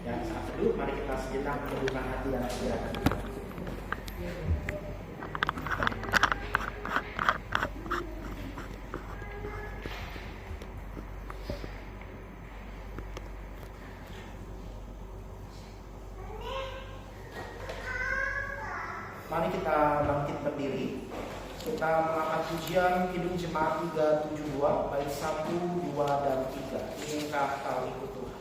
Ya, saat teduh, mari kita sejenak menyatukan hati dan pikiran kita. Mari kita bangkit berdiri. Kita mengangkat pujian Kidung Jemaat 372 bait 1, 2, dan 3. Ingkar kau ikut Tuhan.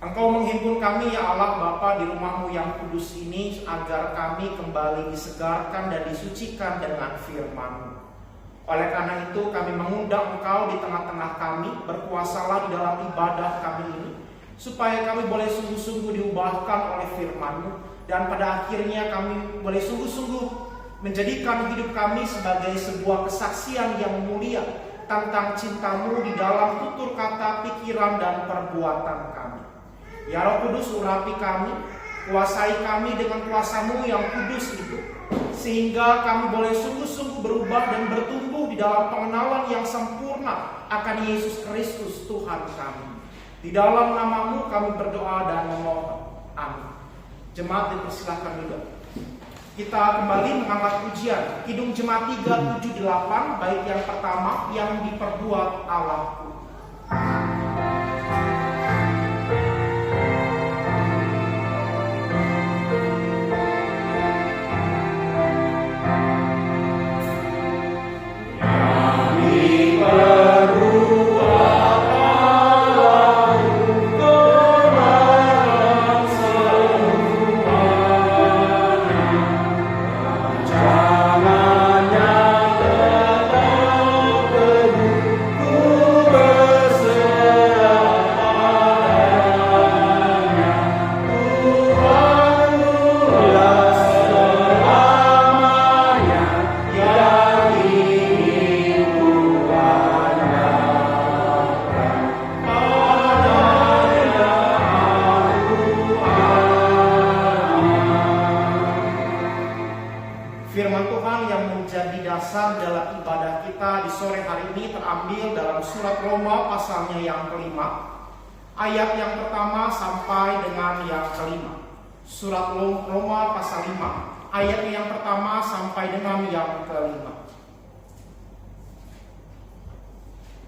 Engkau menghimpun kami ya Allah Bapa di rumah-Mu yang kudus ini agar kami kembali disegarkan dan disucikan dengan firman-Mu. Oleh karena itu kami mengundang Engkau di tengah-tengah kami, berkuasalah di dalam ibadah kami ini, supaya kami boleh sungguh-sungguh diubahkan oleh firman-Mu, dan pada akhirnya kami boleh sungguh-sungguh menjadikan hidup kami sebagai sebuah kesaksian yang mulia tentang cinta-Mu di dalam tutur kata, pikiran, dan perbuatan kami. Ya Roh Kudus, urapi kami, kuasai kami dengan kuasa-Mu yang kudus itu, sehingga kami boleh sungguh-sungguh berubah dan bertumbuh di dalam pengenalan yang sempurna akan Yesus Kristus Tuhan kami. Di dalam nama-Mu kami berdoa dan memohon. Amin. Jemaat dipersilakan juga. Kita kembali mengangkat pujian Kidung Jemaat 378 bait yang pertama, yang diperbuat Allahku. Kami berdoa ambil dalam surat Roma pasalnya yang kelima, ayat yang pertama sampai dengan yang kelima. Surat Roma pasal 5, ayatnya yang pertama sampai dengan yang kelima.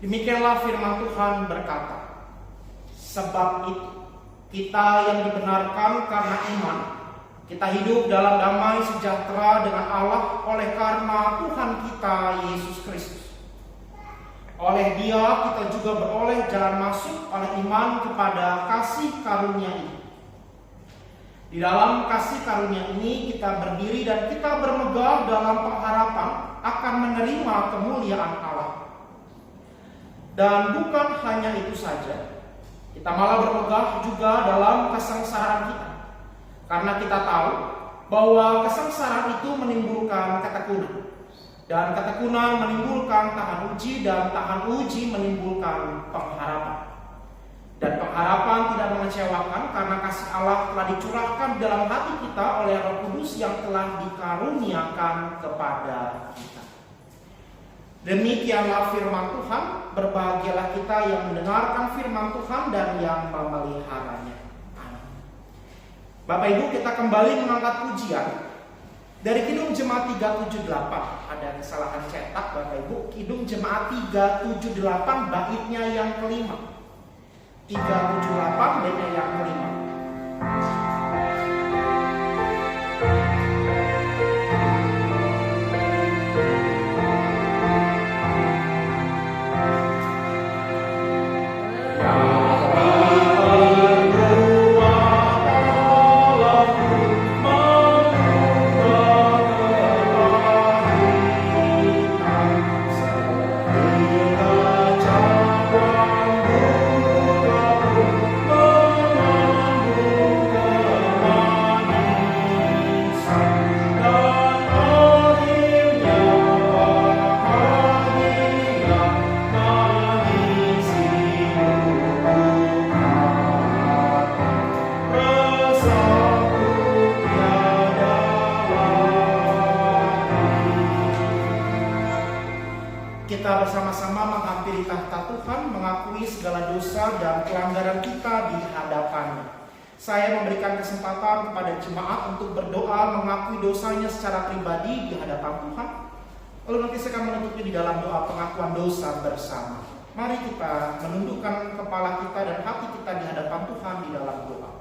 Demikianlah firman Tuhan berkata, sebab itu kita yang dibenarkan karena iman, kita hidup dalam damai sejahtera dengan Allah oleh karena Tuhan kita Yesus Kristus. Oleh Dia kita juga beroleh jalan masuk oleh iman kepada kasih karunia ini. Di dalam kasih karunia ini kita berdiri dan kita bermegah dalam pengharapan akan menerima kemuliaan Allah. Dan bukan hanya itu saja, kita malah bermegah juga dalam kesengsaraan kita. Karena kita tahu bahwa kesengsaraan itu menimbulkan ketekunan. Dan ketekunan menimbulkan tahan uji, dan tahan uji menimbulkan pengharapan. Dan pengharapan tidak mengecewakan karena kasih Allah telah dicurahkan dalam hati kita oleh Roh Kudus yang telah dikaruniakan kepada kita. Demikianlah firman Tuhan, berbahagialah kita yang mendengarkan firman Tuhan dan yang memeliharanya. Amin. Bapak Ibu, kita kembali mengangkat pujian dari Kidung Jemaat 378. Ada kesalahan cetak Bapak Ibu. Kidung Jemaat 378 baitnya yang kelima. 378 baitnya yang kelima. Kita bersama-sama menghampiri tahta Tuhan, mengakui segala dosa dan pelanggaran kita di hadapan-Nya. Saya memberikan kesempatan kepada jemaat untuk berdoa mengakui dosanya secara pribadi di hadapan Tuhan. Lalu nanti saya akan menutupnya di dalam doa pengakuan dosa bersama. Mari kita menundukkan kepala kita dan hati kita di hadapan Tuhan di dalam doa.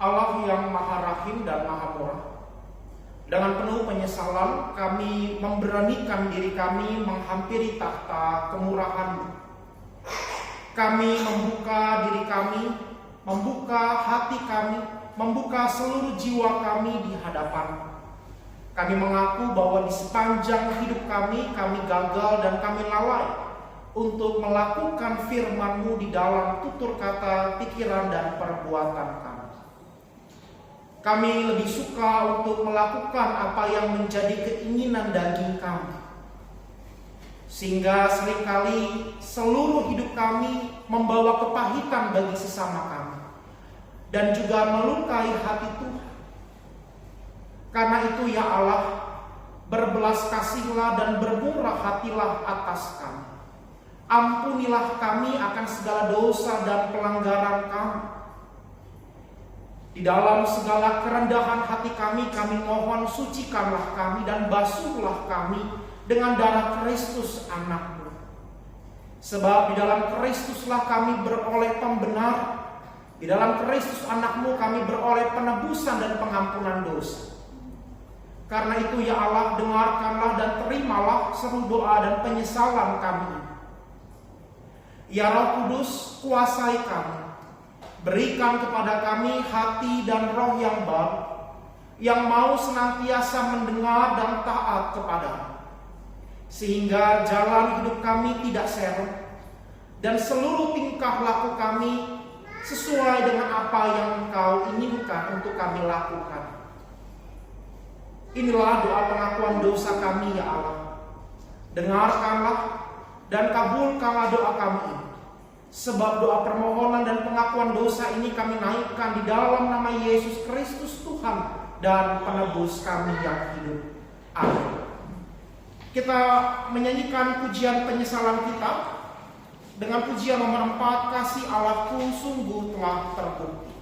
Allah yang Maha Rahim dan Maha Murah, dengan penuh penyesalan kami memberanikan diri kami menghampiri tahta kemurahan-Mu. Kami membuka diri kami, membuka hati kami, membuka seluruh jiwa kami di hadapan-Mu. Kami mengaku bahwa di sepanjang hidup kami gagal dan kami lalai untuk melakukan firman-Mu di dalam tutur kata, pikiran, dan perbuatan kami. Kami lebih suka untuk melakukan apa yang menjadi keinginan daging kami. Sehingga seringkali seluruh hidup kami membawa kepahitan bagi sesama kami. Dan juga melukai hati Tuhan. Karena itu ya Allah, berbelas kasihlah dan bermurah hatilah atas kami. Ampunilah kami akan segala dosa dan pelanggaran kami. Di dalam segala kerendahan hati kami mohon sucikanlah kami dan basuhlah kami dengan darah Kristus anak-Mu. Sebab di dalam Kristuslah kami beroleh pembenaran. Di dalam Kristus anak-Mu kami beroleh penebusan dan pengampunan dosa. Karena itu ya Allah, dengarkanlah dan terimalah seru doa dan penyesalan kami. Ya Roh Kudus, kuasai kami. Berikan kepada kami hati dan roh yang baru, yang mau senantiasa mendengar dan taat kepada-Mu. Sehingga jalan hidup kami tidak seret, dan seluruh tingkah laku kami sesuai dengan apa yang Engkau inginkan untuk kami lakukan. Inilah doa pengakuan dosa kami ya Allah. Dengarkanlah dan kabulkanlah doa kami ini. Sebab doa permohonan dan pengakuan dosa ini kami naikkan di dalam nama Yesus Kristus Tuhan dan penebus kami yang hidup. Amin. Kita menyanyikan pujian penyesalan kita dengan pujian nomor 4, kasih Allahku sungguh telah terbukti.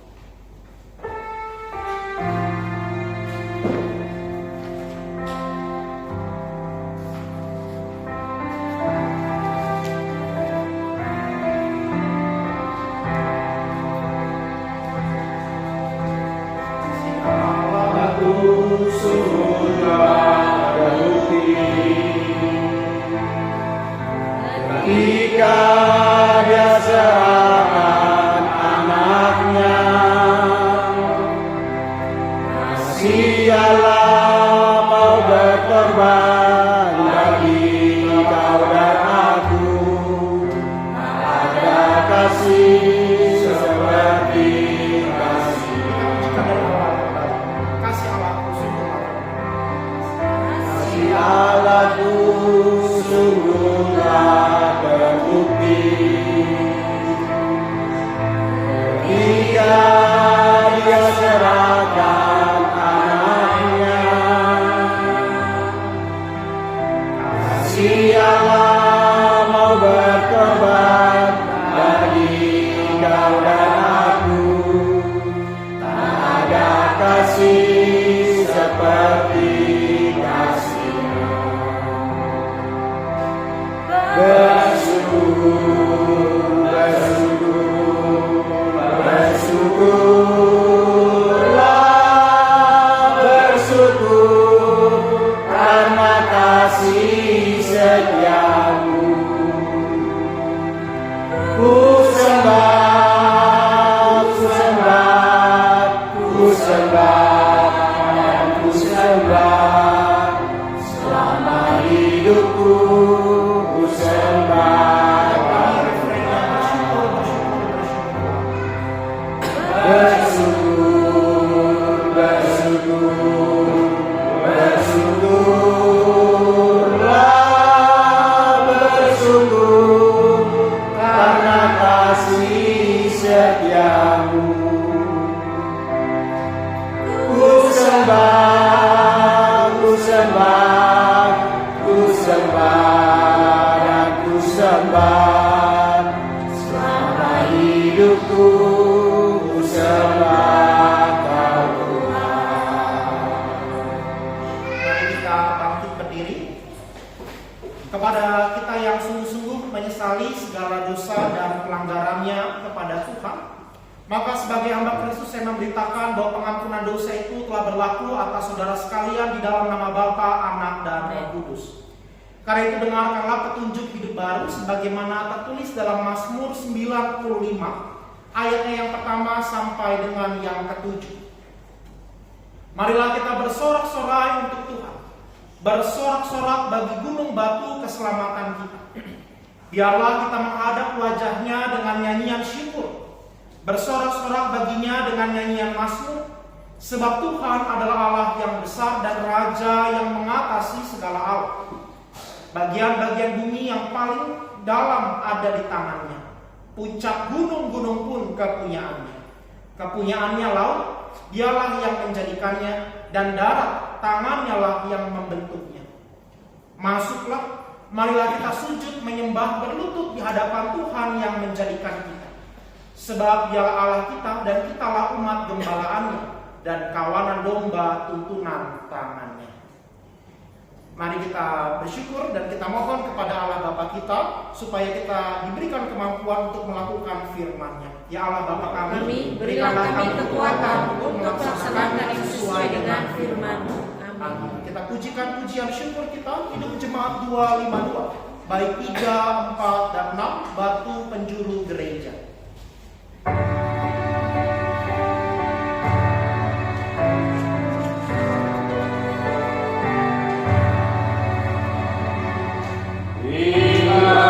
Ketika Dia serahkan anaknya, kasih Allah mau berkorban bagi kau dan aku. Ada kasih seperti kasih Allahku sungguhlah terbukti. Ketika Dia serahkan anaknya, kasih Allah mau berkorban bagi kau dan aku. Tak ada kasih seperti kasih-Nya. Bersyukur karena kasih setiamu. Ku sembah, ku sembah, ku sembah, dan ku sembah selama hidupku. Ku sembah, bersyukur, bersyukur, bersyukurlah, bersyukur karena kasih setiamu. Ku sembah, ku sembah, ku sembah, dan ku sembah selama hidupku. Ku sembah Kau Tuhan. Mari kita bangkit berdiri. Kepada kita yang sungguh-sungguh menyesali segala dosa dan pelanggarannya kepada Tuhan, maka sebagai hamba Kristus saya memberitakan bahwa pengampunan dosa itu telah berlaku atas saudara sekalian di dalam nama Bapa, Anak, dan Roh Kudus. Karena itu dengarkanlah petunjuk hidup baru sebagaimana tertulis dalam Mazmur 95 ayatnya yang pertama sampai dengan yang ketujuh. Marilah kita bersorak-sorai untuk Tuhan, bersorak-sorak bagi gunung batu keselamatan kita. Biarlah kita menghadap wajahnya dengan nyanyian syukur, bersorak-sorak baginya dengan nyanyian mazmur, sebab Tuhan adalah Allah yang besar dan Raja yang mengatasi segala Allah. Bagian-bagian bumi yang paling dalam ada di tangannya. Puncak gunung-gunung pun kepunyaannya. Kepunyaannya laut, dialah yang menjadikannya, dan darat, tangannya lah yang membentuknya. Masuklah, marilah kita sujud menyembah berlutut di hadapan Tuhan yang menjadikan kita. Sebab dialah Allah kita dan kitalah umat gembalaannya dan kawanan domba tuntunan tangannya. Mari kita bersyukur dan kita mohon kepada Allah Bapa kita supaya kita diberikan kemampuan untuk melakukan firman-Nya. Ya Allah Bapa kami, berikanlah kami kekuatan untuk melaksanakan sesuai dengan firman-Mu. Amin. Kita pujikan pujian syukur kita hidup jemaat 252 baik 3, 4, dan 6 batu penjuru gereja. Bila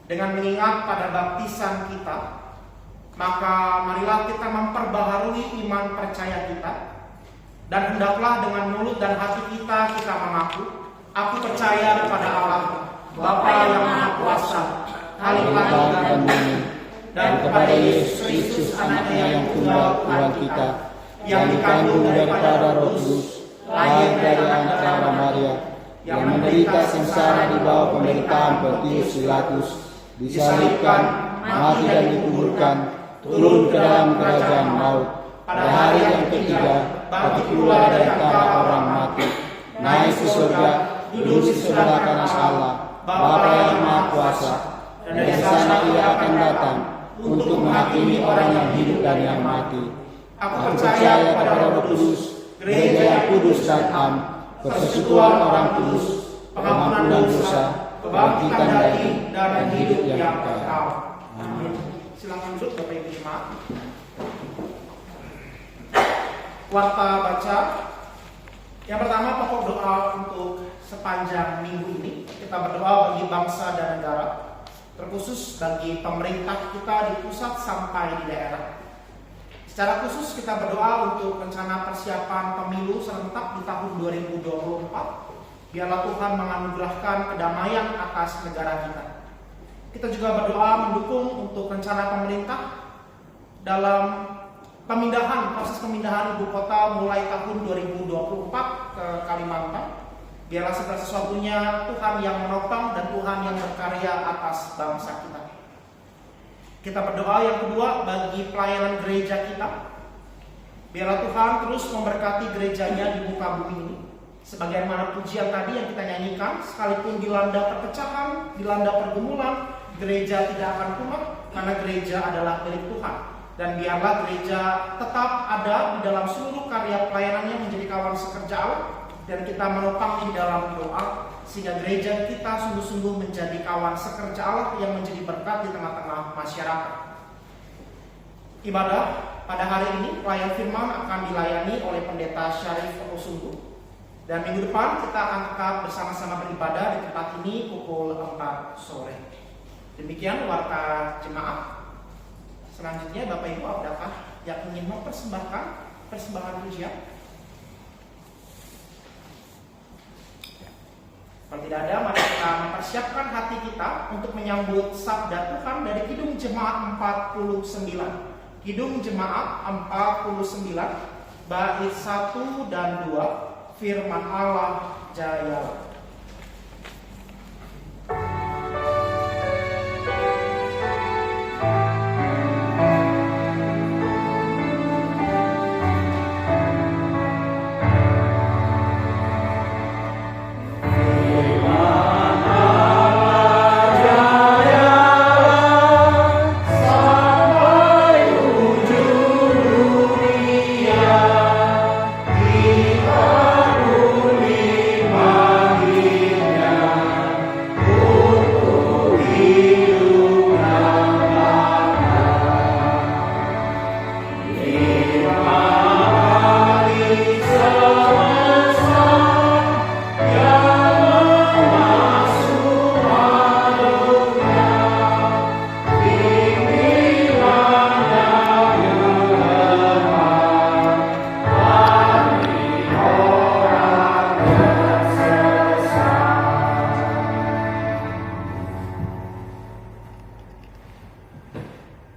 Dengan mengingat pada baptisan kita, maka marilah kita memperbaharui iman percaya kita, dan hendaklah dengan mulut dan hati kita mengaku, aku percaya kepada Allah, Bapa yang Maha Kuasa, Khalik langit dan bumi, dan kepada Yesus Kristus anaknya yang tunggal Tuhan kita, yang dikandung daripada Roh Kudus, lahir dari antara Maria, yang menderita sengsara di bawah pemerintahan Pontius Pilatus, disalibkan, mati dan dikuburkan, turun ke dalam kerajaan maut, pada hari yang ketiga bangkit pula dari antara orang mati, naik ke surga, duduk di sebelah kanan Allah, Bapa yang Maha Kuasa, dan dari sana Ia akan datang untuk menghakimi orang yang hidup dan yang mati. Aku percaya kepada Roh Kudus, gereja yang kudus dan am, persekutuan orang kudus, pengampunan dosa, kebangkitan dari dan hidup yang kekal. Amin. Silakan duduk Bapak Ibu Jemaat. Warta baca. Yang pertama, pokok doa untuk sepanjang minggu ini. Kita berdoa bagi bangsa dan negara, terkhusus bagi pemerintah kita di pusat sampai di daerah. Secara khusus kita berdoa untuk rencana persiapan pemilu serentak di tahun 2024. Biarlah Tuhan menganugerahkan kedamaian atas negara kita. Kita juga berdoa mendukung untuk rencana pemerintah dalam proses pemindahan ibu kota mulai tahun 2024 ke Kalimantan. Biarlah segala sesuatunya Tuhan yang menopang dan Tuhan yang berkarya atas bangsa kita. Kita berdoa yang kedua bagi pelayanan gereja kita. Biarlah Tuhan terus memberkati gerejanya di muka bumi ini. Sebagaimana pujian tadi yang kita nyanyikan, sekalipun dilanda perpecahan, dilanda pergumulan, gereja tidak akan punah karena gereja adalah milik Tuhan. Dan biarlah gereja tetap ada di dalam seluruh karya pelayanannya menjadi kawan sekerja Allah, dan kita menopang di dalam doa sehingga gereja kita sungguh-sungguh menjadi kawan sekerja Allah yang menjadi berkat di tengah-tengah masyarakat. Ibadah pada hari ini, pelayan firman akan dilayani oleh Pendeta Syarif Osunggu. Dan minggu depan kita akan tetap bersama-sama beribadah di tempat ini pukul 4 sore. Demikian warta jemaat. Selanjutnya Bapak Ibu, apakah yang ingin mempersembahkan persembahan pujian? Kalau tidak ada, mari kita mempersiapkan hati kita untuk menyambut sabda Tuhan dari Kidung Jemaat 49. Kidung Jemaat 49, bait 1 dan 2. Firman Allah jaya.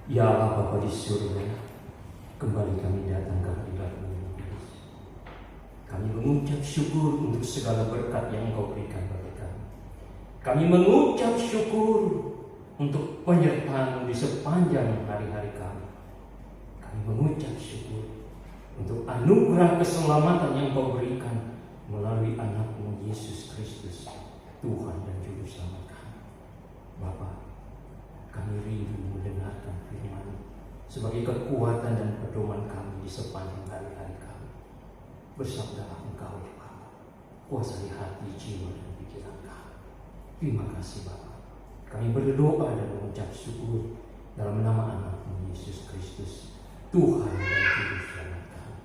Ya Allah Bapa di surga, kembali kami datang ke hadirat-Mu yang kudus. Kami mengucap syukur untuk segala berkat yang Engkau berikan bagi kami. Kami mengucap syukur untuk penyertaan-Mu di sepanjang hari-hari kami. Kami mengucap syukur untuk anugerah keselamatan yang Engkau berikan melalui anak-Mu Yesus Kristus, Tuhan dan Juru Selamat kami. Bapa, kami rindu mendengarkan firman-Mu sebagai kekuatan dan pedoman kami di sepanjang hari-hari kami. Bersabdalah Engkau ya Bapa, kuasai hati, jiwa dan pikiran kami. Terima kasih Bapa. Kami berdoa dan mengucap syukur dalam nama anak-Mu Yesus Kristus, Tuhan dan Juru Selamat kami.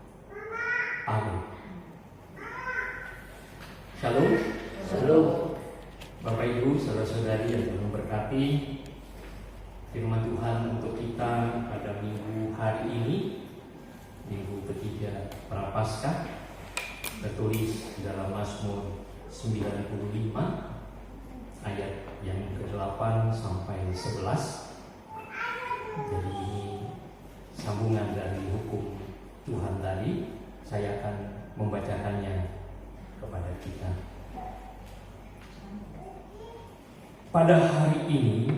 Amin. Shalom. Shalom. Bapak Ibu, saudara-saudari yang Tuhan memberkati, Prapaskah tertulis di dalam Mazmur 95 ayat yang ke-8 sampai 11. Jadi ini sambungan dari hukum Tuhan tadi. Saya akan membacakannya kepada kita. Pada hari ini,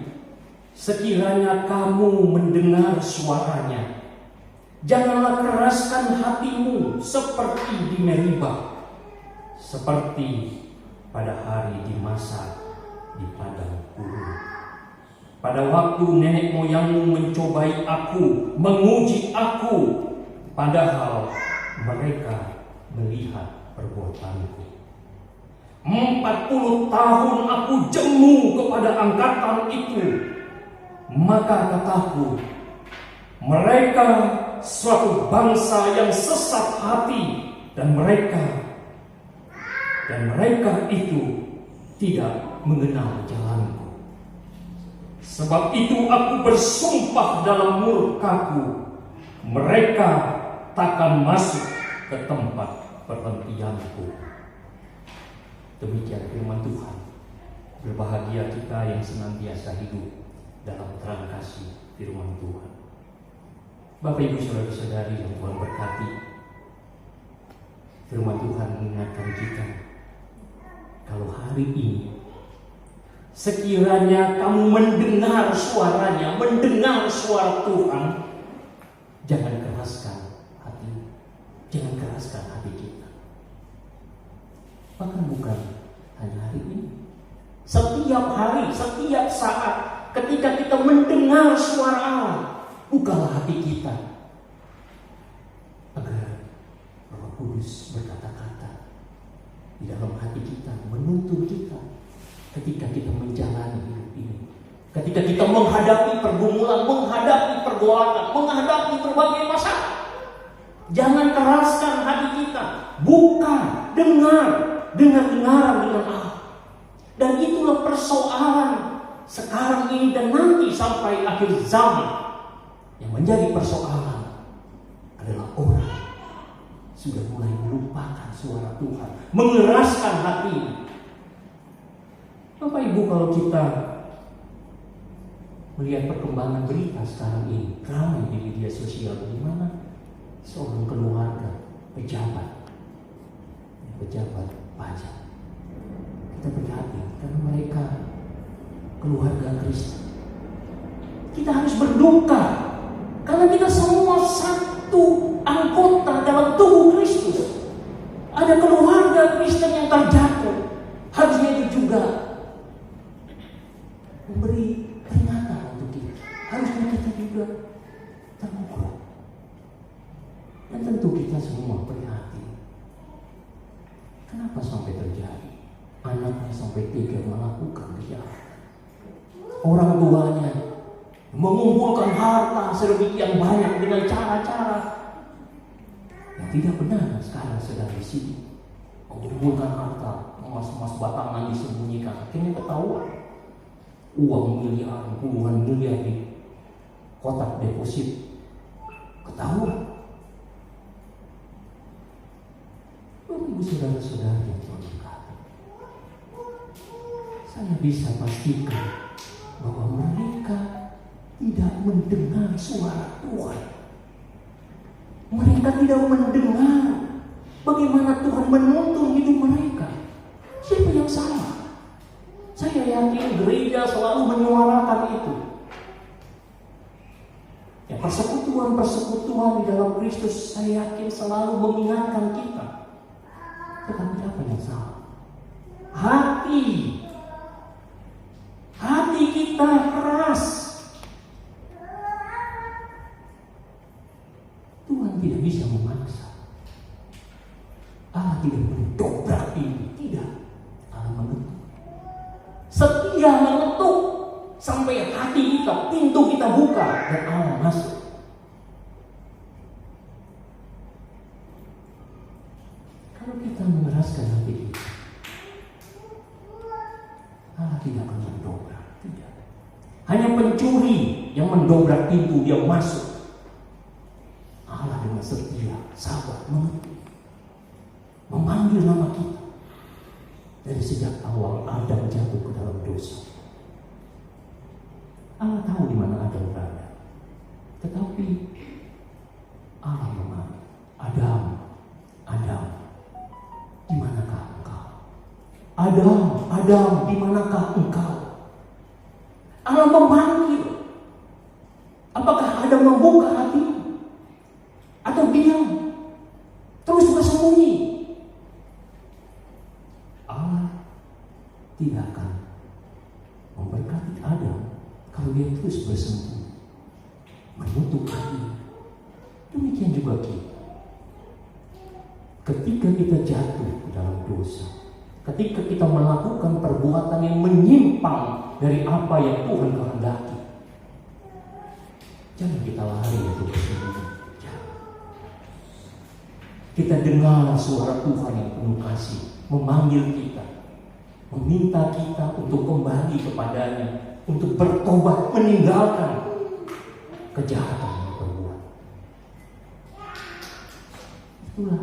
sekiranya kamu mendengar suaranya, janganlah keraskan hatimu seperti di Meribah, seperti pada hari di masa di padang gurun. Pada waktu nenek moyangmu mencobai aku, menguji aku, padahal mereka melihat perbuatanku. 40 tahun aku jemu kepada angkatan itu. Maka kataku, mereka suatu bangsa yang sesat hati, dan mereka itu tidak mengenal jalanku. Sebab itu aku bersumpah dalam murkaku, mereka takkan masuk ke tempat perhentianku. Demikian firman Tuhan. Berbahagia kita yang senantiasa hidup dalam terang kasih firman Tuhan. Bapak Ibu Saudara-saudari yang Tuhan berkati, firman Tuhan mengingatkan kita, kalau hari ini sekiranya kamu mendengar suaranya, mendengar suara Tuhan, jangan keraskan hati, jangan keraskan hati kita. Bahkan bukan hanya hari ini, setiap hari, setiap saat, ketika kita mendengar suara Allah, bukalah hati kita agar Roh Kudus berkata-kata di dalam hati kita, menuntun kita ketika kita menjalani hidup ini, ketika kita menghadapi pergumulan, menghadapi pergolakan, menghadapi berbagai masalah. Jangan keraskan hati kita, buka, dengar dengan Allah. Dan itulah persoalan sekarang ini dan nanti sampai akhir zaman. Yang menjadi persoalan adalah orang sudah mulai melupakan suara Tuhan, mengeraskan hati. Bapak Ibu, kalau kita melihat perkembangan berita sekarang ini, ramai di media sosial, di mana seorang keluarga pejabat pajak, kita prihatin karena mereka keluarga Kristen. Kita harus berduka karena kita semua satu anggota dalam tubuh Kristus. Ada keluarga Kristen yang terjatuh. Harusnya itu juga memberi peringatan untuk kita. Harusnya kita juga terpukul. Dan tentu kita semua prihatin. Kenapa sampai terjadi? Anaknya sampai tega melakukan kejahatan. Orang tuanya mengumpulkan harta sedemikian banyak dengan cara-cara yang tidak benar sekarang sedang di sini. Mengumpulkan harta, emas-emas batangan disembunyikan, akhirnya ketahuan. Uang miliar, puluhan miliar di kotak deposit, ketahuan. Ibu saudara-saudara yang Tuhan berkati, saya bisa pastikan bahwa mereka tidak mendengar suara Tuhan. Mereka tidak mendengar bagaimana Tuhan menuntun hidup mereka. Siapa yang salah? Saya yakin gereja selalu menyuarakan itu. Ya, persekutuan di dalam Kristus, saya yakin selalu mengingatkan kita. Tetapi apa yang salah? Hati kita keras. Tuhan tidak bisa memaksa. Allah tidak mendobrak ini, tidak. Allah mengetuk. Setia mengetuk sampai hati kita, pintu kita buka dan Allah masuk. Kalau kita mengeraskan hati kita, Allah tidak akan mendobrak. Tidak. Hanya pencuri yang mendobrak pintu, dia masuk. Allah dengan setia sabar, mengerti, memanggil nama kita. Dari sejak awal Adam jatuh ke dalam dosa, Allah tahu di mana Adam berada. Tetapi Allah memanggil, Adam, Adam, di manakah engkau? Adam, Adam, di manakah engkau? Allah memanggil. Apakah Adam membuka hati atau diam, terus bersembunyi? Allah tidak akan memberkati Adam kalau dia terus bersembunyi, menutup hati. Demikian juga kita. Ketika kita jatuh ke dalam dosa, ketika kita melakukan perbuatan yang menyimpang dari apa yang Tuhan kehendaki, jangan kita lari untuk bersembunyi. Kita dengar suara Tuhan yang penuh kasih memanggil kita, meminta kita untuk kembali kepadanya, untuk bertobat, meninggalkan kejahatan yang berbuat. Itulah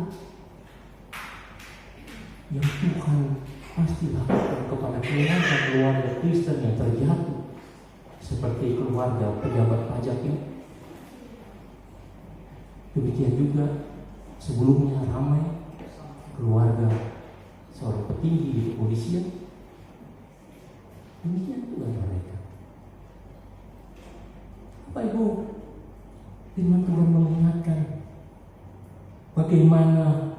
yang Tuhan pasti lakukan kepada keluarga Kristen yang terjatuh, seperti keluarga pejabat pajak ini. Demikian juga sebelumnya ramai keluarga seorang petinggi di kepolisian. Demikian juga mereka. Bapak Ibu, firman Tuhan mengingatkan bagaimana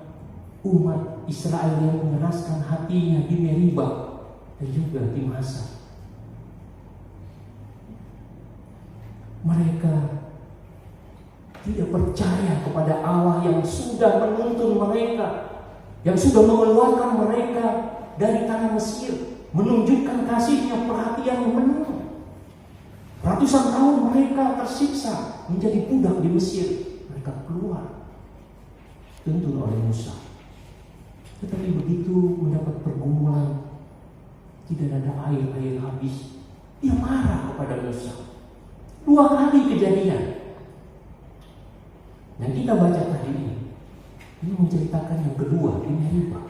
umat Israel yang mengeraskan hatinya di Meribah dan juga di Masa. Mereka tidak percaya kepada Allah yang sudah menuntun mereka, yang sudah mengeluarkan mereka dari tanah Mesir, menunjukkan kasihnya, perhatian yang penuh. Ratusan tahun mereka tersiksa menjadi budak di Mesir. Mereka keluar dituntun oleh Musa. Tetapi begitu mendapat pergumulan, tidak ada air habis, dia marah kepada Musa. 2 kali kejadian yang kita baca tadi ini menceritakan yang kedua di Meribah.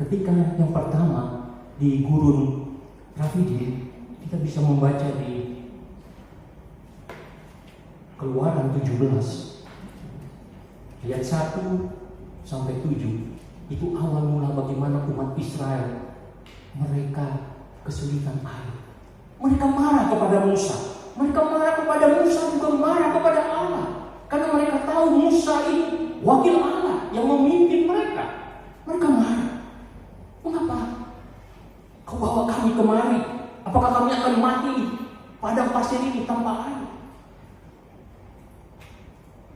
Ketika yang pertama di gurun Rafidim, kita bisa membaca di Keluaran 17 ayat 1 sampai 7. Itu awal mula bagaimana umat Israel mereka kesulitan air. Mereka marah kepada Musa. Mereka marah kepada Musa, juga marah kepada Allah. Karena mereka tahu Musa ini wakil Allah yang memimpin mereka. Mereka marah. Mengapa kau bawa kami kemari? Apakah kami akan mati padang pasir ini tanpa air?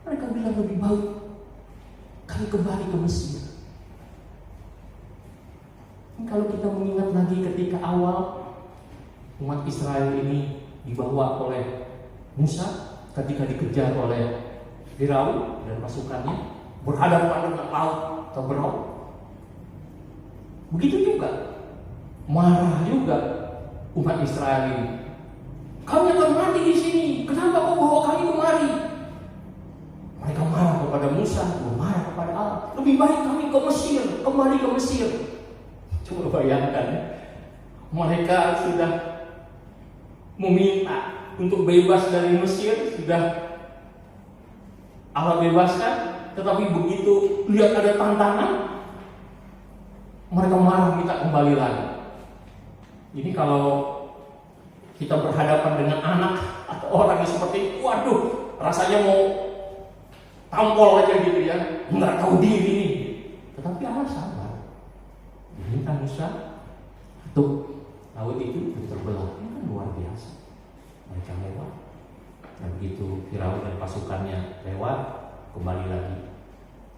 Mereka bilang lebih baik kami kembali ke Mesir. Kalau kita mengingat lagi ketika awal umat Israel ini dibawa oleh Musa ketika dikejar oleh Firaun dan pasukannya, berhadapan dengan laut Tobruk. Begitu juga marah juga umat Israel ini. Kami akan mati di sini. Kenapa kau bawa kami kemari? Mereka marah kepada Musa, marah kepada Allah. Lebih baik kami ke Mesir, kembali ke Mesir. Coba bayangkan, mereka sudah meminta untuk bebas dari Mesir, sudah Allah bebaskan, tetapi begitu lihat ada tantangan, mereka marah minta kembali lagi. Ini kalau kita berhadapan dengan anak atau orang yang seperti itu, waduh, rasanya mau tampol aja gitu ya, nggak tahu diri nih. Tetapi Allah sabar, diminta Musa untuk laut itu terbelah. Ini kan luar biasa. Mereka lewat, dan begitu Firaun dan pasukannya lewat, kembali lagi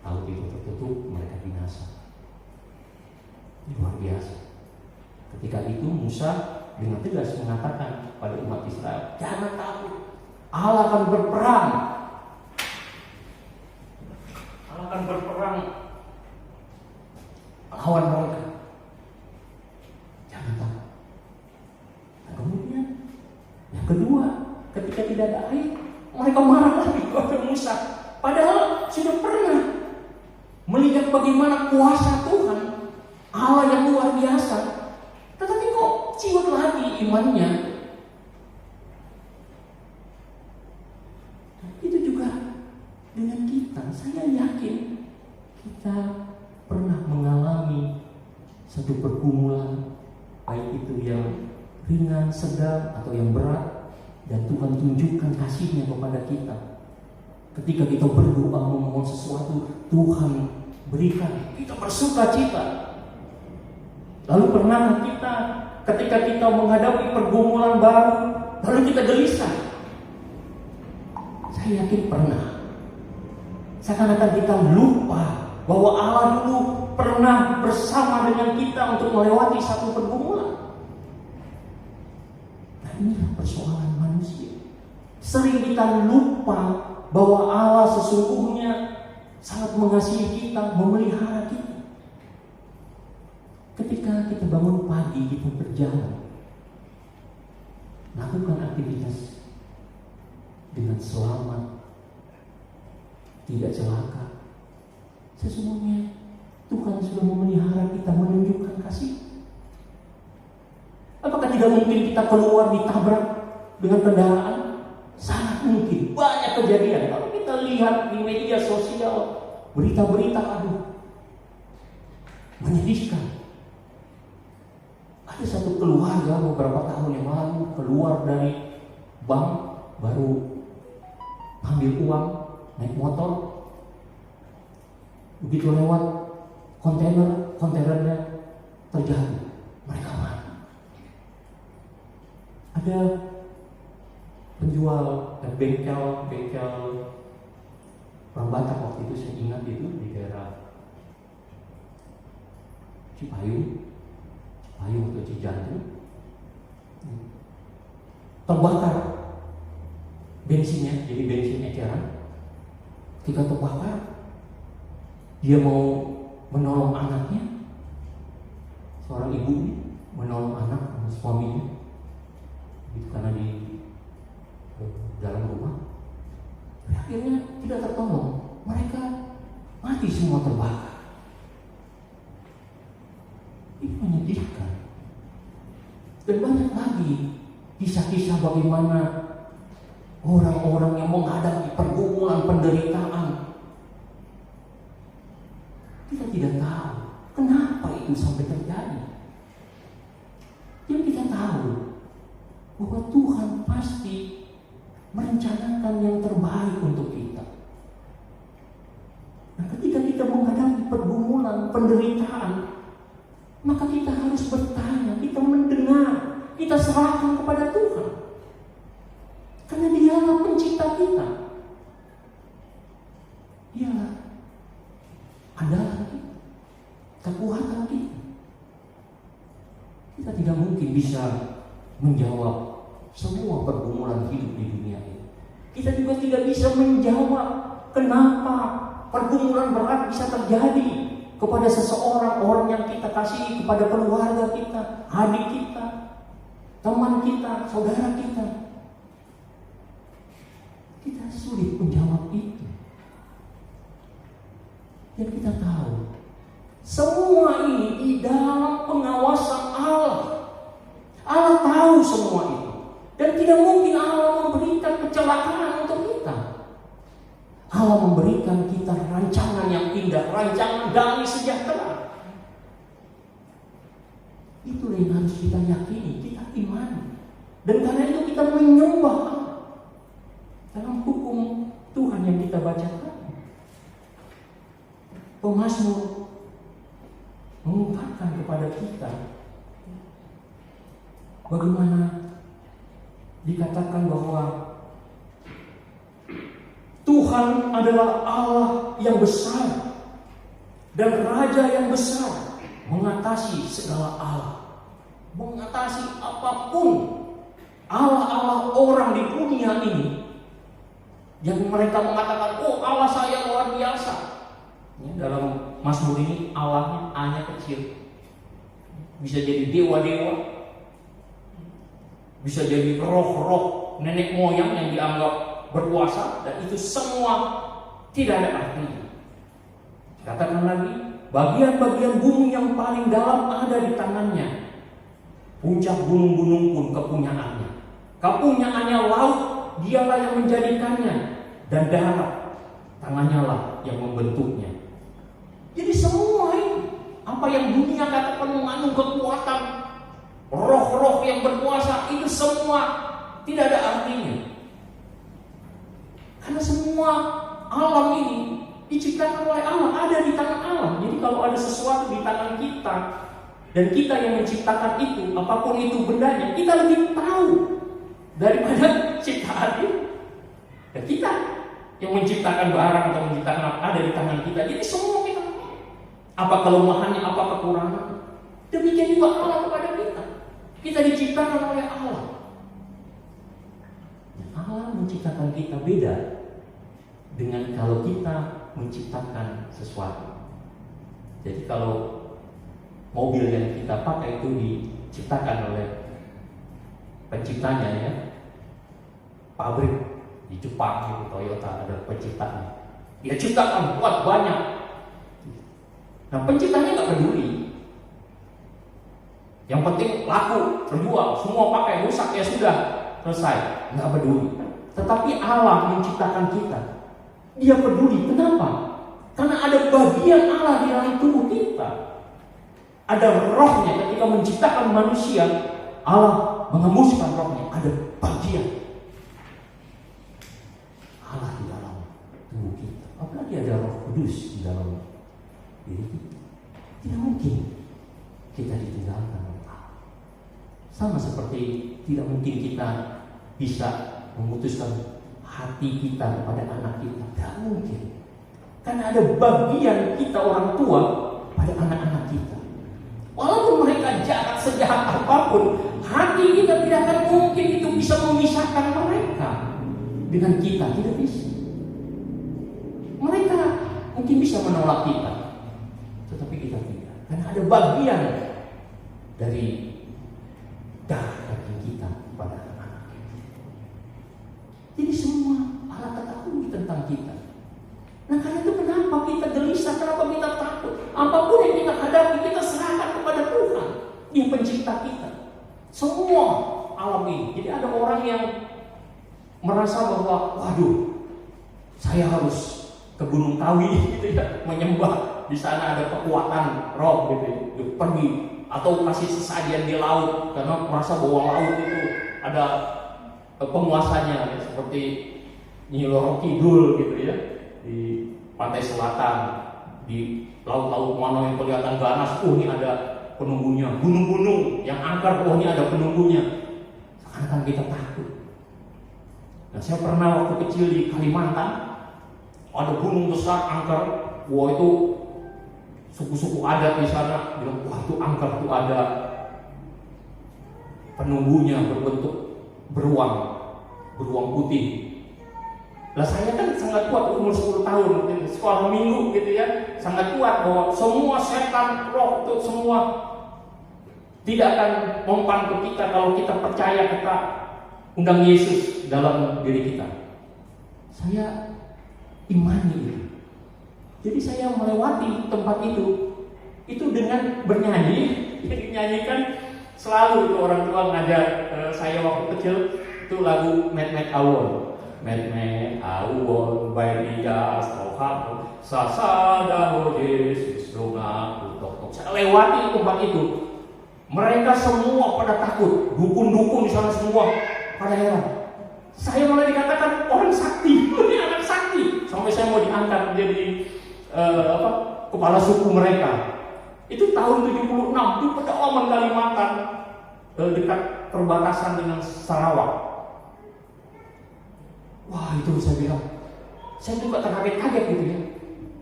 laut itu tertutup, mereka binasa. Ini luar biasa. Ketika itu Musa dengan tegas mengatakan pada umat Israel, jangan takut, Allah akan berperang. Allah akan berperang lawan mereka. Jangan takut. Nah, kemudian yang kedua, ketika tidak ada air, mereka marah lagi kepada Musa. Padahal sudah pernah melihat bagaimana kuasa Tuhan, Allah yang luar biasa. Tetapi kok ciut lagi imannya. Itu juga dengan kita. Saya yakin kita pernah mengalami satu pergumulan, baik itu yang ringan, sedang, atau yang berat, dan Tuhan tunjukkan kasih-Nya kepada kita. Ketika kita berdoa memohon sesuatu, Tuhan berikan, kita bersuka cita. Lalu pernah kita ketika kita menghadapi pergumulan baru, lalu kita gelisah? Saya yakin pernah. Seakan-akan kita lupa bahwa Allah dulu pernah bersama dengan kita untuk melewati satu pergumulan. Nah, inilah persoalan manusia. Sering kita lupa bahwa Allah sesungguhnya sangat mengasihi kita, memelihara kita. Ketika kita bangun pagi, kita berjalan, lakukan aktivitas dengan selamat, tidak celaka. Sesungguhnya Tuhan sudah memelihara kita, menunjukkan kasih. Apakah tidak mungkin kita keluar ditabrak dengan kendaraan? Sangat mungkin. Banyak kejadian. Kalau kita lihat di media sosial, berita-berita, menyedihkan. Ada satu keluarga beberapa tahun yang lalu keluar dari bank, baru ambil uang, naik motor. Begitu lewat kontainernya terjatuh, mereka mati. Ada penjual bengkel orang Batak waktu itu, saya ingat itu di daerah Cipayung atau Cijantung, terbakar bensinnya, jadi bensin eceran. Ketika terbakar, dia mau menolong anaknya, seorang ibu menolong anak suaminya, itu karena di dalam rumah. Akhirnya tidak tertolong, mereka mati semua, terbakar. Ini menyedihkan. Dan banyak lagi kisah-kisah bagaimana orang-orang yang menghadapi pergumulan, penderitaan. Kita tidak tahu kenapa itu sampai terjadi. Yang kita tahu bahwa Tuhan pasti merencanakan yang terbaik untuk kita. Nah, ketika kita menghadapi pergumulan, penderitaan, maka kita harus bertanya, kita mendengar, kita serahkan kepada Tuhan. Karena Dialah pencipta kita. Dialah andalan kita, kekuatan kita. Kita tidak mungkin bisa menjawab semua pergumulan hidup di dunia ini. Kita juga tidak bisa menjawab kenapa pergumulan berat bisa terjadi kepada seseorang, orang yang kita kasihi, kepada keluarga kita, adik kita, teman kita, saudara kita. Kita sulit menjawab itu. Dan kita tahu semua ini di dalam pengawasan Allah. Allah tahu semua itu. Dan tidak mungkin Allah memberikan kecelakaan untuk kita. Allah memberikan kita rancangan yang indah, rancangan damai sejahtera. Itulah yang harus kita yakini, kita imani. Dan karena itu kita menyembah dalam hukum Tuhan yang kita bacakan. Pemazmur mengungkapkan kepada kita bagaimana dikatakan bahwa Tuhan adalah Allah yang besar dan Raja yang besar, mengatasi segala Allah, mengatasi apapun. Allah-Allah orang di dunia ini yang mereka mengatakan, oh Allah saya luar biasa. Ya, dalam Mazmur ini Allahnya hanya kecil, bisa jadi dewa-dewa, bisa jadi roh-roh nenek moyang yang dianggap berkuasa, dan itu semua tidak ada artinya. Katakan lagi, bagian-bagian bumi yang paling dalam ada di tangannya. Puncak gunung-gunung pun kepunyaannya. Kepunyaannya laut, dialah yang menjadikannya, dan darat, tangannya lah yang membentuknya. Jadi semua ini, apa yang dunia katakan mengandung kekuatan, roh-roh yang berkuasa, itu semua tidak ada artinya. Karena semua alam ini diciptakan oleh Allah, ada di tangan Allah. Jadi kalau ada sesuatu di tangan kita, dan kita yang menciptakan itu, apapun itu bendanya, kita lebih tahu daripada ciptaan itu. Dan kita yang menciptakan barang atau menciptakan apa ada di tangan kita. Jadi semua kita tahu apa kelemahannya, apa kekurangannya. Demikian juga Allah kepada kita. Kita diciptakan oleh Allah. Allah menciptakan kita beda dengan kalau kita menciptakan sesuatu. Jadi kalau mobil yang kita pakai itu diciptakan oleh penciptanya, ya, pabrik di Jepang itu Toyota ada penciptanya. Dia ciptakan buat banyak. Nah, penciptanya nggak peduli. Yang penting laku, terjual, semua pakai, rusak ya sudah, selesai, nggak peduli. Tetapi Allah menciptakan kita, Dia peduli. Kenapa? Karena ada bagian Allah di dalam tubuh kita. Ada rohnya. Ketika menciptakan manusia, Allah mengembuskan rohnya. Ada bagian Allah di dalam tubuh kita. Apalagi ada Roh Kudus di dalam diri kita. Tidak mungkin kita ditinggalkan oleh Allah. Sama seperti tidak mungkin kita bisa memutuskan hati kita kepada anak kita. Tidak mungkin. Karena ada bagian kita orang tua pada anak-anak kita. Walaupun mereka jahat, sejahat apapun, hati kita tidak akan mungkin itu bisa memisahkan mereka dengan kita. Tidak bisa. Mereka mungkin bisa menolak kita, tetapi kita tidak. Karena ada bagian dari darah daging kita pada anak-anak kita. Jadi semua Allah ketahui tentang kita. Nah, karena itu kenapa kita gelisah, kenapa kita takut? Apapun yang kita hadapi, kita serahkan kepada Tuhan. Dia pencipta kita. Semua alam ini. Jadi ada orang yang merasa bahwa, waduh, saya harus ke Gunung Kawi gitu ya, menyembah. Di sana ada kekuatan roh gitu, pergi. Atau kasih sesajian di laut, karena merasa bahwa laut itu ada penguasanya, ya, seperti Nyi Roro Kidul gitu ya, di pantai selatan, di laut-laut mana yang kelihatan ganas, ini ada penunggunya. Gunung-gunung yang angker, ini ada penunggunya. Seakan-akan kita takut. Nah, saya pernah waktu kecil di Kalimantan, ada gunung besar angker, itu suku-suku adat di sana bilang, wah itu angker, itu ada penunggunya berbentuk beruang putih. Lah saya kan sangat kuat, umur 10 tahun, sekolah minggu gitu ya, sangat kuat bahwa semua setan, roh itu semua tidak akan mempan ke kita kalau kita percaya, kita undang Yesus dalam diri kita. Saya imani itu. Jadi saya melewati tempat itu dengan bernyanyi. Jadi nyanyikan selalu itu orang tua ngajar saya waktu kecil itu lagu Met Awon. Met Awon Bairiga Sohamu Sasada Yesus Donaku Tok. Saya lewati tempat itu. Mereka semua pada takut, dukun-dukun di sana semua pada heran. Saya malah dikatakan orang sakti, ini anak sakti. Sampai saya mau diangkat menjadi kepala suku mereka. Itu tahun 76 di pedalaman Kalimantan, dekat perbatasan dengan Sarawak. Wah, itu saya bilang, saya juga terkaget-kaget gitu ya.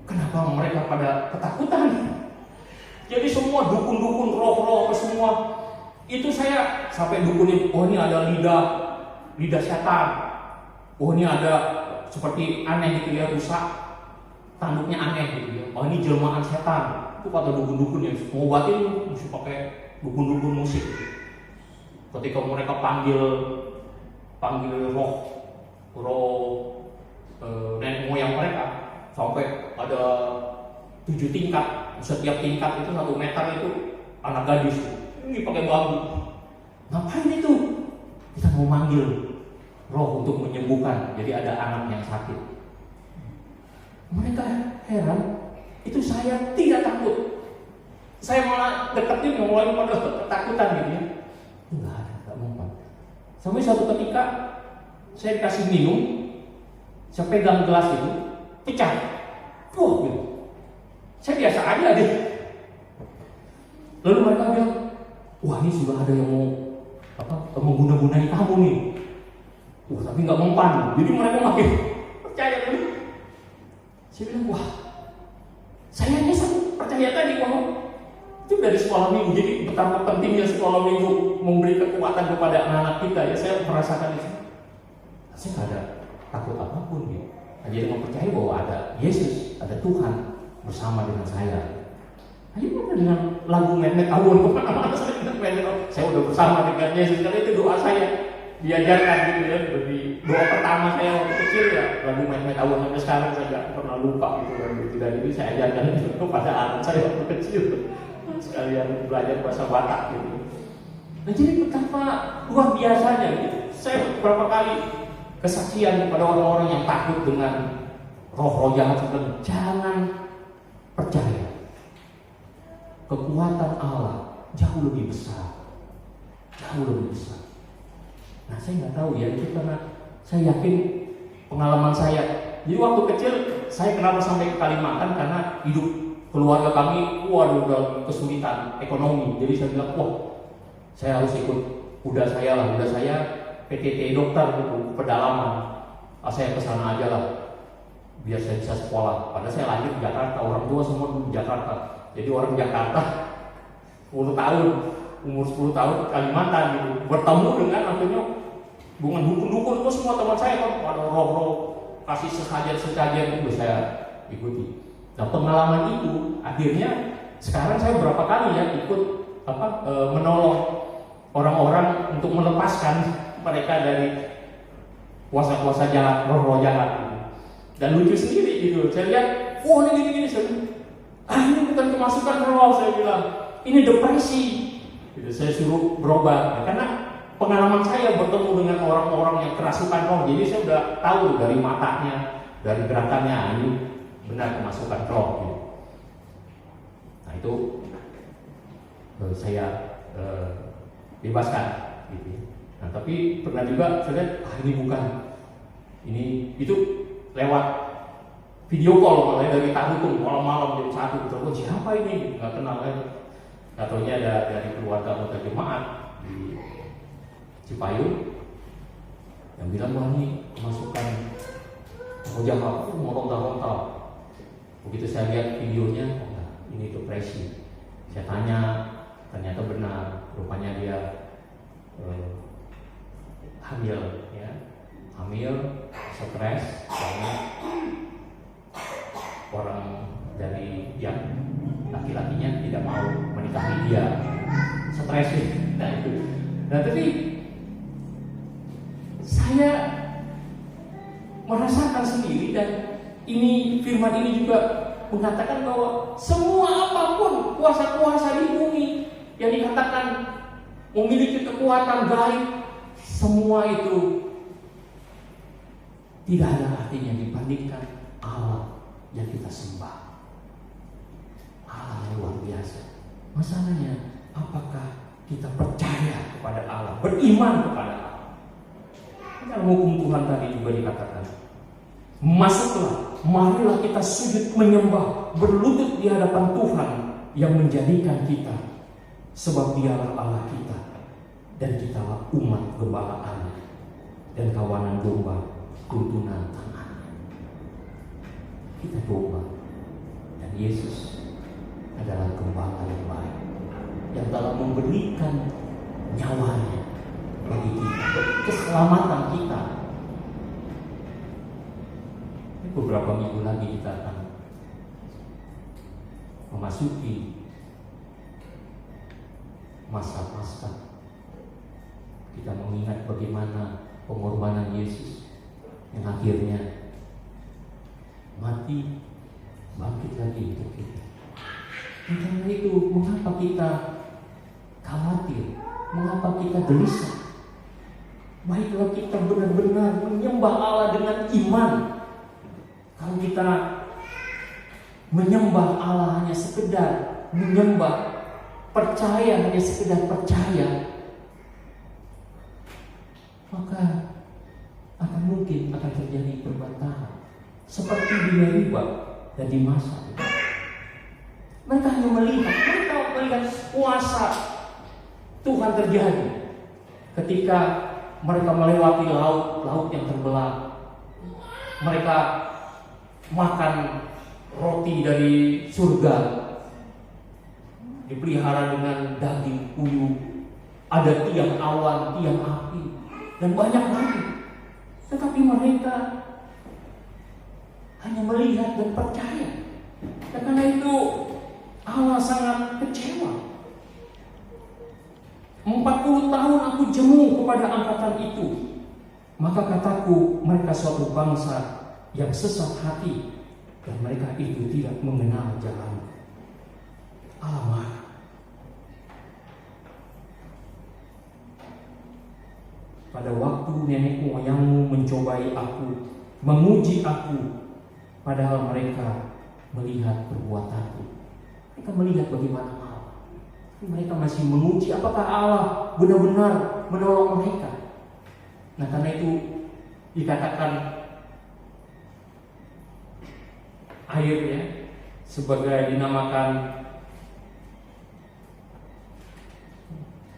Kenapa mereka pada ketakutan? Jadi semua dukun-dukun, roh-roh semua itu saya sampai dukunin, oh ini ada lidah setan. Oh ini ada seperti aneh gitu ya, rusak. Tanduknya aneh gitu ya. Oh ini jelmaan setan. Itu kata dukun-dukun yang ngobatin mesti pakai dukun-dukun musik. Ketika mereka panggil roh 7 tingkat, setiap tingkat itu 1 meter itu anak gadis. Ini pakai bambu. Ngapain itu? Kita mau manggil roh untuk menyembuhkan. Jadi ada anak yang sakit. Mereka heran. Itu saya tidak takut. Saya malah deketin, mulai pada ketakutan gitu ya. Enggak ada, enggak mempan. Sampai suatu ketika saya dikasih minum, saya pegang gelas itu, pecah. Gitu. Saya biasa aja deh. Lalu mereka bilang, wah ini sudah ada yang mau mengguna-gunai kamu nih. Tapi nggak mempan. Jadi mereka makin percaya dulu. Saya bilang, wah, saya hanya percaya tadi bahwa itu dari sekolah minggu. Jadi betapa pentingnya sekolah minggu memberi kekuatan kepada anak-anak kita ya. Saya merasakan itu. Saya nggak ada takut apapun gitu. Jadi mempercayai bahwa ada Yesus, ada Tuhan bersama dengan saya. Hanya dengan lagu Mehmet Awon kemana-mana saya udah bersama dengan Yesus. Karena itu doa saya diajarkan gitu ya. Di doa pertama saya waktu kecil ya lagu Mehmet Awon, sampai sekarang saya nggak pernah lupa gitu kan. Dan ini saya ajarkan itu kepada anak saya waktu kecil. Sekalian belajar bahasa Batak gitu. Nah, jadi betapa luar biasanya gitu. Saya beberapa kali kesaksian kepada orang-orang yang takut dengan roh-roh jahat, jangan percaya. Kekuatan Allah jauh lebih besar. Jauh lebih besar. Nah, saya nggak tahu ya, itu karena saya yakin pengalaman saya. Jadi waktu kecil saya kenapa sampai ke Kalimantan, karena hidup keluarga kami dalam kesulitan ekonomi. Jadi saya bilang, wah, saya harus ikut kuda saya PTT dokter itu pedalaman. Saya kesana aja lah biar saya bisa sekolah. Padahal saya lahir di Jakarta, orang tua semua di Jakarta. Jadi orang Jakarta 10 tahun, umur 10 tahun ke Kalimantan gitu, bertemu dengan akhirnya dengan dukun-dukun itu semua teman saya kan, ada roh-roh kasih sesajen itu saya ikuti. Nah, pengalaman itu akhirnya sekarang saya berapa kali ya ikut menolong orang-orang untuk melepaskan mereka dari kuasa-kuasa jahat, roh-roh jahat gitu. Dan lucu sendiri gitu, saya lihat, wah ini gini, saya bilang, ini bukan kemasukan roh, saya bilang, ini depresi. Gitu, saya suruh berobat, ya, karena pengalaman saya bertemu dengan orang-orang yang kerasukan roh, jadi saya udah tahu dari matanya, dari gerakannya, ini benar kemasukan roh. Gitu. Nah itu saya bebaskan. Gitu. Nah tapi pernah juga saya lihat, ini bukan, itu lewat video call malah dari Tahutung malam-malam jam 1 gitu. Siapa ini? Nggak kenal kan? Katanya ada dari keluarga anggota jemaat di Cipayung yang bilang, wah ini kemasukan roh jahat, mau ronta-ronta. Begitu saya lihat videonya, ini depresi. Saya tanya, ternyata benar, rupanya dia hamil, ya, stres karena orang dari yang laki-lakinya tidak mau menikahi dia, stres sih. Nah itu. Nah tapi saya merasakan sendiri, dan ini firman ini juga mengatakan bahwa semua apapun kuasa-kuasa di bumi yang dikatakan memiliki kekuatan gaib, semua itu tidak ada artinya dibandingkan Allah yang kita sembah. Allah yang luar biasa. Masalahnya, apakah kita percaya kepada Allah, beriman kepada Allah? Dalam hukum Tuhan tadi juga dikatakan, masuklah, marilah kita sujud menyembah, berlutut di hadapan Tuhan yang menjadikan kita, sebab Dialah Allah kita, dan kitalah umat gembalaan dan kawanan domba tuntunan tangannya. Kita domba, dan Yesus adalah gembala yang baik, yang telah memberikan nyawanya bagi kita, keselamatan kita. Beberapa minggu lagi kita akan memasuki masa Paskah. Kita mengingat bagaimana pengorbanan Yesus yang akhirnya mati, bangkit bangkit lagi untuk kita. Karena itu, mengapa kita khawatir? Mengapa kita gelisah? Baiklah kita benar-benar menyembah Allah dengan iman. Kalau kita menyembah Allah hanya sekedar menyembah, percaya hanya sekedar percaya, maka akan mungkin akan terjadi perbantahan seperti di Meriba dan di Masa. Mereka hanya melihat kuasa Tuhan terjadi ketika mereka melewati laut yang terbelah. Mereka makan roti dari surga, dipelihara dengan daging puyuh, ada tiang awan, tiang api, dan banyak lagi. Tetapi mereka hanya melihat dan percaya. Dan karena itu Allah sangat kecewa. 40 tahun aku jemu kepada angkatan itu. Maka kataku, mereka suatu bangsa yang sesat hati, dan mereka itu tidak mengenal jalan. Allah marah. Pada waktu nenek moyangmu mencobai aku, menguji aku, padahal mereka melihat perbuatanku. Mereka melihat bagaimana Allah. Mereka masih menguji apakah Allah benar-benar menolong mereka. Nah, karena itu dikatakan air ya sebagai dinamakan,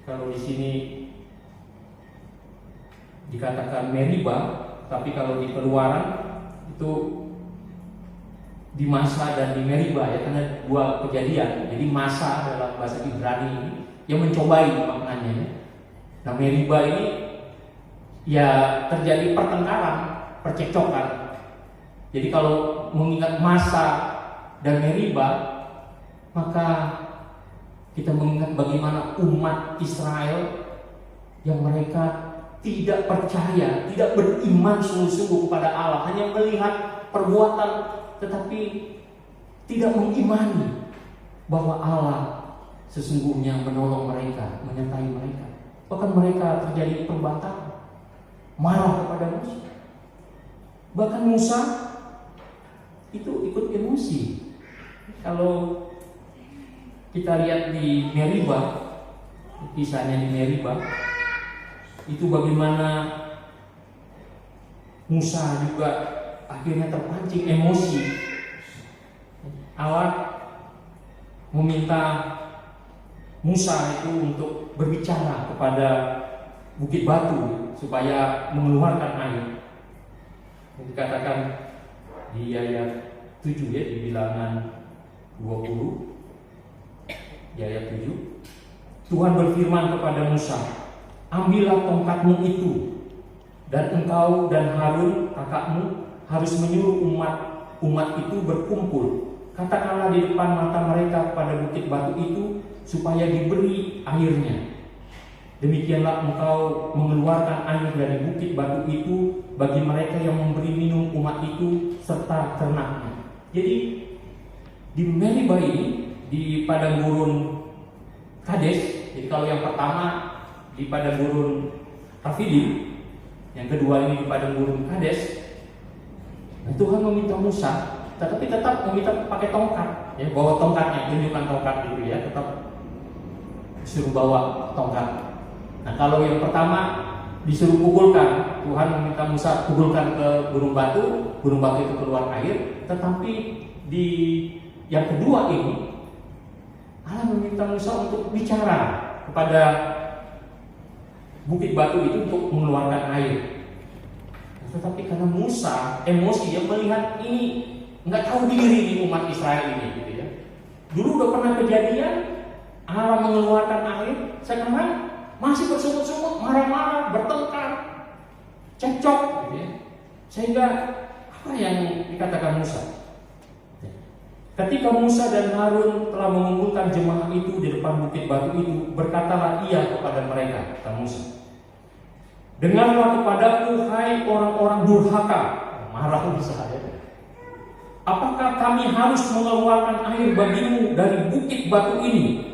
kalau di sini dikatakan Meriba, tapi kalau di Keluaran itu di Masa dan di Meriba ya, karena dua kejadian. Jadi Masa dalam bahasa Ibrani ini yang mencobai maknanya ya. Nah, Meriba ini ya terjadi pertengkaran, percekcokan. Jadi kalau mengingat Masa dan Meriba, maka kita mengingat bagaimana umat Israel yang mereka tidak percaya, tidak beriman sungguh-sungguh kepada Allah, hanya melihat perbuatan tetapi tidak mengimani bahwa Allah sesungguhnya menolong mereka, menyertai mereka. Bahkan mereka terjadi pembantahan, marah kepada Musa. Bahkan Musa itu ikut emosi. Kalau kita lihat di Meriba, kisahnya di Meriba, itu bagaimana Musa juga akhirnya terpancing emosi. Allah meminta Musa itu untuk berbicara kepada bukit batu supaya mengeluarkan air. Dikatakan di ayat 7 ya, di Bilangan 20 di ayat 7, Tuhan berfirman kepada Musa, ambillah tongkatmu itu, dan engkau dan Harun kakakmu harus menyuruh umat itu berkumpul. Katakanlah di depan mata mereka pada bukit batu itu supaya diberi airnya. Demikianlah engkau mengeluarkan air dari bukit batu itu bagi mereka yang memberi minum umat itu serta ternaknya. Jadi di Meriba ini, di padang gurun Kades, jadi kalau yang pertama di padang gurun Rafidim, yang kedua ini di padang gurun Kades, nah, Tuhan meminta Musa, tetapi tetap meminta pakai tongkat, ya, bawa tongkatnya, tunjukkan tongkat itu ya, tetap disuruh bawa tongkat. Nah, kalau yang pertama disuruh pukulkan, Tuhan meminta Musa pukulkan ke gunung batu itu keluar air. Tetapi di yang kedua ini, Allah meminta Musa untuk bicara kepada bukit batu itu untuk mengeluarkan air. Tetapi karena Musa emosi, dia melihat ini nggak tahu diri di umat Israel ini, gitu ya. Dulu udah pernah kejadian Allah mengeluarkan air, sekarang masih bersungut-sungut, marah-marah, bertengkar, cekcok, gitu ya. Sehingga apa yang dikatakan Musa? Ketika Musa dan Harun telah mengumpulkan jemaah itu di depan bukit batu itu, berkatalah ia kepada mereka, kata Musa, dengarlah kepadaku, hai orang-orang durhaka. Marah Musa ya. Apakah kami harus mengeluarkan air bagimu dari bukit batu ini?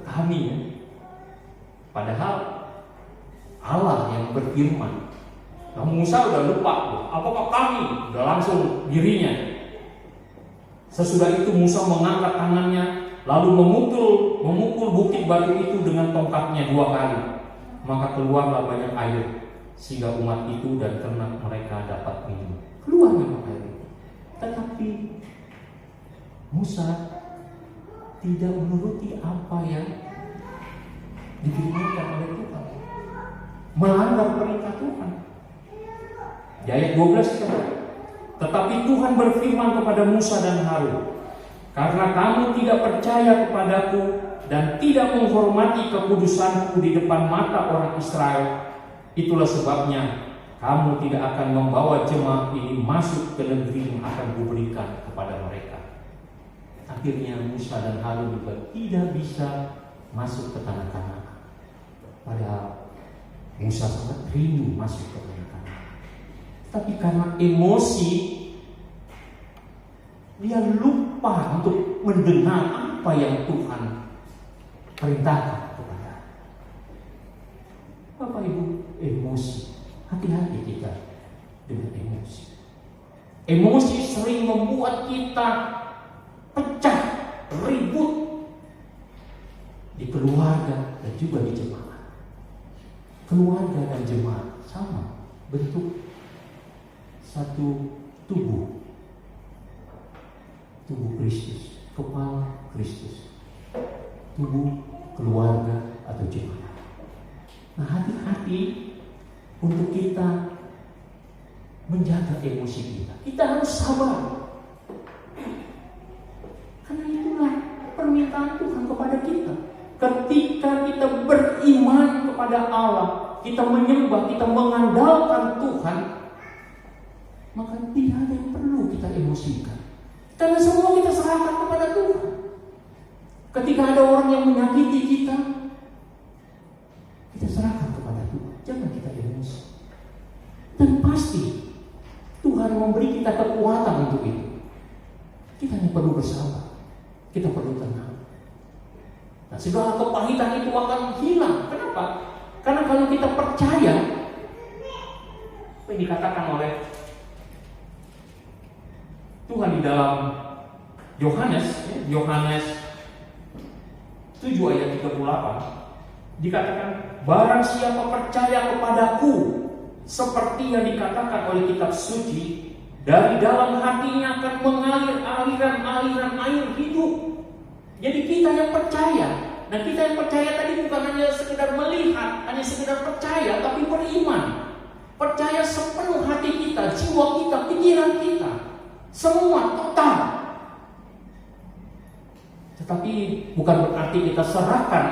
Kami ya. Padahal Allah yang berfirman. Nah, Musa udah lupa, apakah kami? Udah langsung dirinya. Sesudah itu Musa mengangkat tangannya, lalu memukul bukit batu itu dengan tongkatnya 2 kali. Maka keluarlah banyak air, sehingga umat itu dan ternak mereka dapat minum. Keluar memang air itu. Tetapi Musa tidak menuruti apa yang difirmankan oleh Tuhan, melanggar perintah Tuhan. Di ayat 12 dikatakan, tetapi Tuhan berfirman kepada Musa dan Harun, karena kamu tidak percaya kepadaku dan tidak menghormati kekudusanku di depan mata orang Israel, itulah sebabnya kamu tidak akan membawa jemaah ini masuk ke negeri yang akan kuberikan kepada mereka. Akhirnya Musa dan Harun juga tidak bisa masuk ke tanah Kanaan. Padahal Musa sangat rindu masuk ke tanah Kanaan. Tapi karena emosi, dia lupa untuk mendengar apa yang Tuhan perintahkan kepada. Bapak Ibu, emosi. Hati-hati kita dengan emosi. Emosi sering membuat kita pecah, ribut di keluarga dan juga di jemaat. Keluarga dan jemaat sama bentuk satu tubuh Kristus, kepala Kristus, tubuh keluarga atau jemaat. Nah, hati-hati untuk kita menjaga emosi kita. Kita harus sabar. Karena itulah permintaan Tuhan kepada kita. Ketika kita beriman kepada Allah, kita menyembah, kita mengandalkan Tuhan, maka tidak ada yang perlu kita emosikan. Karena semua kita serahkan kepada Tuhan. Ketika ada orang yang menyakiti kita, kita serahkan kepada Tuhan. Jangan kita emosi. Dan pasti Tuhan memberi kita kekuatan untuk itu. Kita hanya perlu bersabar. Kita perlu tenang. Nah, segala kepahitan itu akan hilang. Kenapa? Karena kalau kita percaya apa yang dikatakan oleh Tuhan di dalam Yohanes 7 ayat 38 dikatakan, barang siapa percaya kepadaku, seperti yang dikatakan oleh kitab suci, dari dalam hatinya akan mengalir aliran-aliran air hidup. Jadi kita yang percaya. Nah, kita yang percaya tadi bukan hanya sekedar melihat, hanya sekedar percaya, tapi beriman. Percaya sepenuh hati kita, jiwa kita, pikiran kita, semua total. Tetapi bukan berarti kita serahkan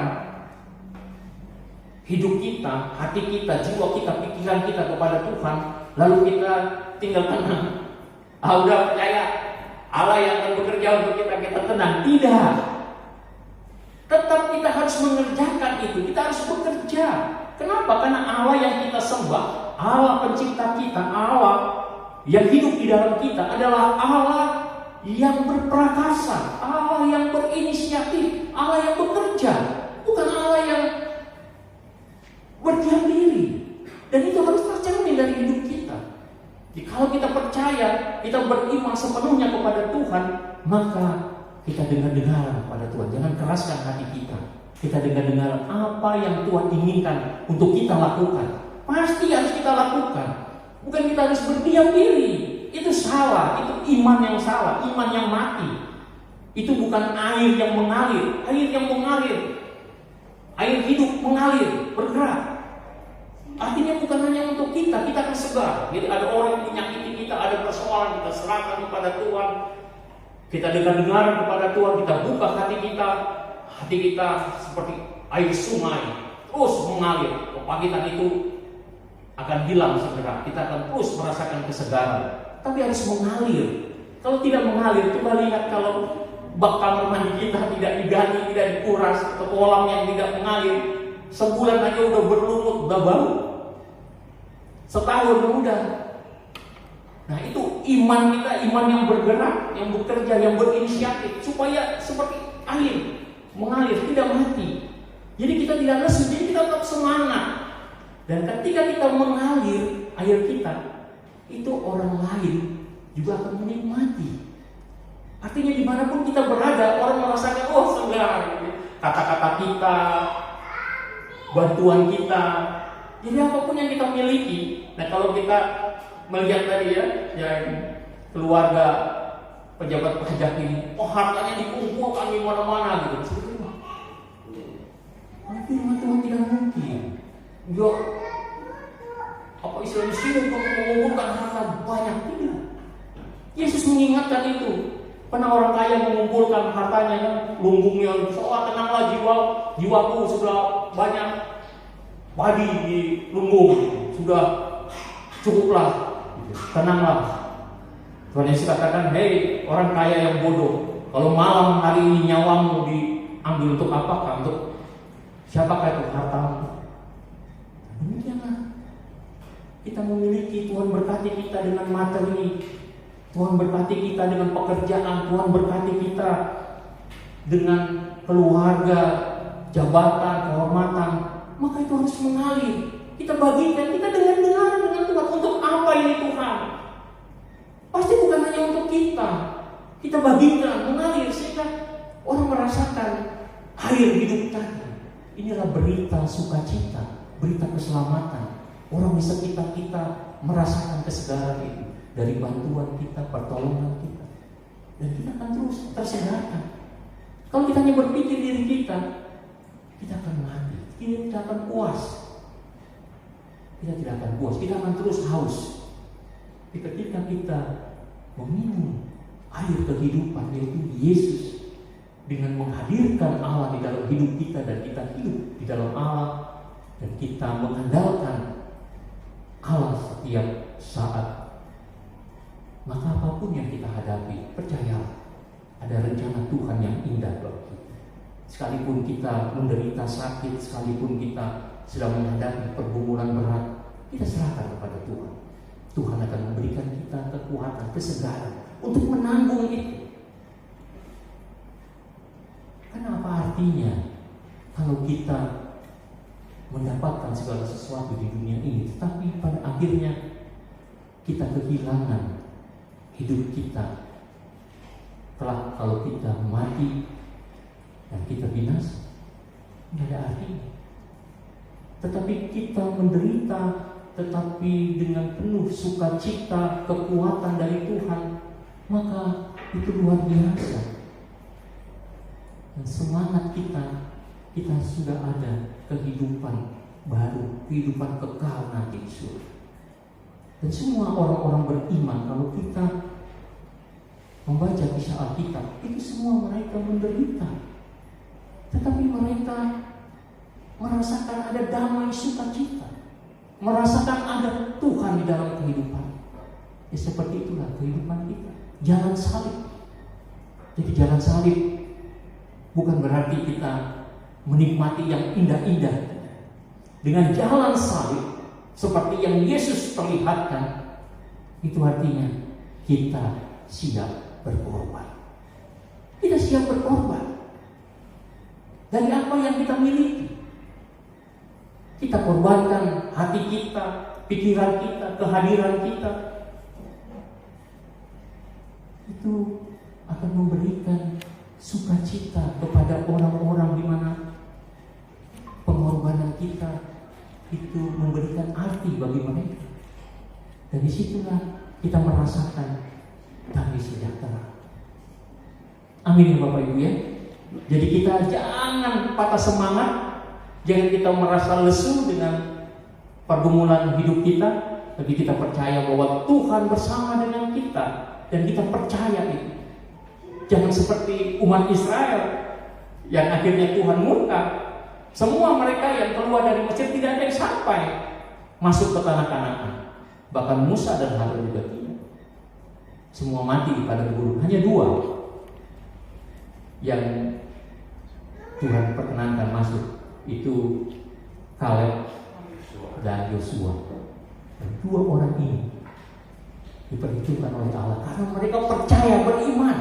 hidup kita, hati kita, jiwa kita, pikiran kita kepada Tuhan, lalu kita tinggal tenang. Udah percaya Allah yang akan bekerja untuk kita tenang. Tidak. Tetap kita harus mengerjakan itu. Kita harus bekerja. Kenapa? Karena Allah yang kita sembah, Allah pencipta kita, Allah yang hidup di dalam kita adalah Allah yang berprakasa, Allah yang berinisiatif, Allah yang bekerja, bukan Allah yang berdiam diri. Dan itu harus tercermin dari hidup kita. Jadi kalau kita percaya, kita beriman sepenuhnya kepada Tuhan, maka kita dengar-dengar kepada Tuhan. Jangan keraskan hati kita. Kita dengar-dengar apa yang Tuhan inginkan untuk kita lakukan. Pasti harus kita lakukan. Bukan kita harus berdiam diri. Itu salah, itu iman yang salah, iman yang mati. Itu bukan air yang mengalir. Air yang mengalir, air hidup mengalir, bergerak. Artinya bukan hanya untuk kita akan sebar. Jadi ada orang yang menyakiti kita, ada persoalan, kita serahkan kepada Tuhan. Kita dengar-dengar kepada Tuhan, kita buka hati kita seperti air sungai, terus mengalir. Kepanikan itu akan hilang segera. Kita akan terus merasakan kesegaran. Tapi harus mengalir. Kalau tidak mengalir, coba lihat kalau bak kamar mandi kita tidak diganti, tidak dikuras, atau kolam yang tidak mengalir, sebulan aja udah berlumut, udah bau. Setahun udah. Nah itu iman kita, iman yang bergerak, yang bekerja, yang berinisiatif, supaya seperti air mengalir, tidak mati. Jadi kita tidak lesu, jadi kita tetap semangat. Dan ketika kita mengalir air kita, itu orang lain juga akan menikmati. Artinya dimanapun kita berada, orang merasakan, oh segar. Kata-kata kita, bantuan kita, jadi apapun yang kita miliki. Nah kalau kita melihat tadi ya, yang keluarga pejabat pajak ini, oh hartanya dikumpulkan di mana-mana gitu. Firman Tuhan tidak mungkin. Ya, apa istilahnya sih untuk mengumpulkan harta banyak, tidak. Yesus mengingatkan itu. Pernah orang kaya mengumpulkan hartanya, kan? Lumbungnya, soal tenanglah jiwaku sudah banyak padi di lumbung, sudah cukuplah, tenanglah. Tuhan Yesus katakan, hei orang kaya yang bodoh, kalau malam hari ini nyawamu diambil untuk apakah? Untuk siapakah itu hartamu? Demikianlah kita memiliki. Tuhan berkati kita dengan materi, Tuhan berkati kita dengan pekerjaan, Tuhan berkati kita dengan keluarga, jabatan, kehormatan, maka itu harus mengalir. Kita bagikan, kita dengar dengan Tuhan. Untuk apa ini Tuhan? Pasti bukan hanya untuk kita. Kita bagikan, mengalir sehingga orang merasakan air hidup tadi. Inilah berita sukacita, berita keselamatan. Orang di sekitar kita merasakan kesegaran itu dari bantuan kita, pertolongan kita, dan kita akan terus tersegarkan. Kalau kita hanya berpikir diri kita akan mati, kita tidak akan puas. Kita tidak akan puas, kita akan terus haus. Ketika kita meminum air kehidupan, yaitu Yesus, dengan menghadirkan Allah di dalam hidup kita, dan kita hidup di dalam Allah, dan kita mengandalkan Allah setiap saat, maka apapun yang kita hadapi, percayalah ada rencana Tuhan yang indah bagi kita. Sekalipun kita menderita sakit, sekalipun kita sedang menghadapi pergumulan berat, kita serahkan kepada Tuhan. Tuhan akan memberikan kita kekuatan, kesegaran untuk menanggung itu. Karena apa artinya kalau kita mendapatkan segala sesuatu di dunia ini, tetapi pada akhirnya kita kehilangan hidup kita. Kelak kalau kita mati dan kita binasa, tidak ada artinya. Tetapi kita menderita, tetapi dengan penuh sukacita, kekuatan dari Tuhan, maka itu luar biasa. Dan semangat kita sudah ada kehidupan baru, kehidupan kekal nanti di surga. Dan semua orang-orang beriman, kalau kita membaca kisah Alkitab, itu semua mereka menderita, tetapi mereka merasakan ada damai sukacita, merasakan ada Tuhan di dalam kehidupan. Ya seperti itulah kehidupan kita. Jalan salib. Jadi jalan salib bukan berarti kita menikmati yang indah-indah. Dengan jalan salib seperti yang Yesus perlihatkan, itu artinya kita siap berkorban. Kita siap berkorban dari apa yang kita miliki. Kita korbankan hati kita, pikiran kita, kehadiran kita. Itu akan memberikan sukacita kepada orang-orang di mana pengorbanan kita itu memberikan arti bagi mereka. Dan disitulah kita merasakan damai sejahtera. Amin ya Bapak Ibu ya. Jadi kita jangan patah semangat, jangan kita merasa lesu dengan pergumulan hidup kita, tapi kita percaya bahwa Tuhan bersama dengan kita, dan kita percaya itu. Jangan seperti umat Israel yang akhirnya Tuhan murka. Semua mereka yang keluar dari Mesir tidak ada yang sampai masuk ke tanah Kanaan. Bahkan Musa dan Harun juga tidak. Semua mati di padang gurun. Hanya 2 yang Tuhan perkenankan masuk, itu Kaleb dan Yosua. Dan 2 orang ini diperhitungkan oleh Allah karena mereka percaya, beriman.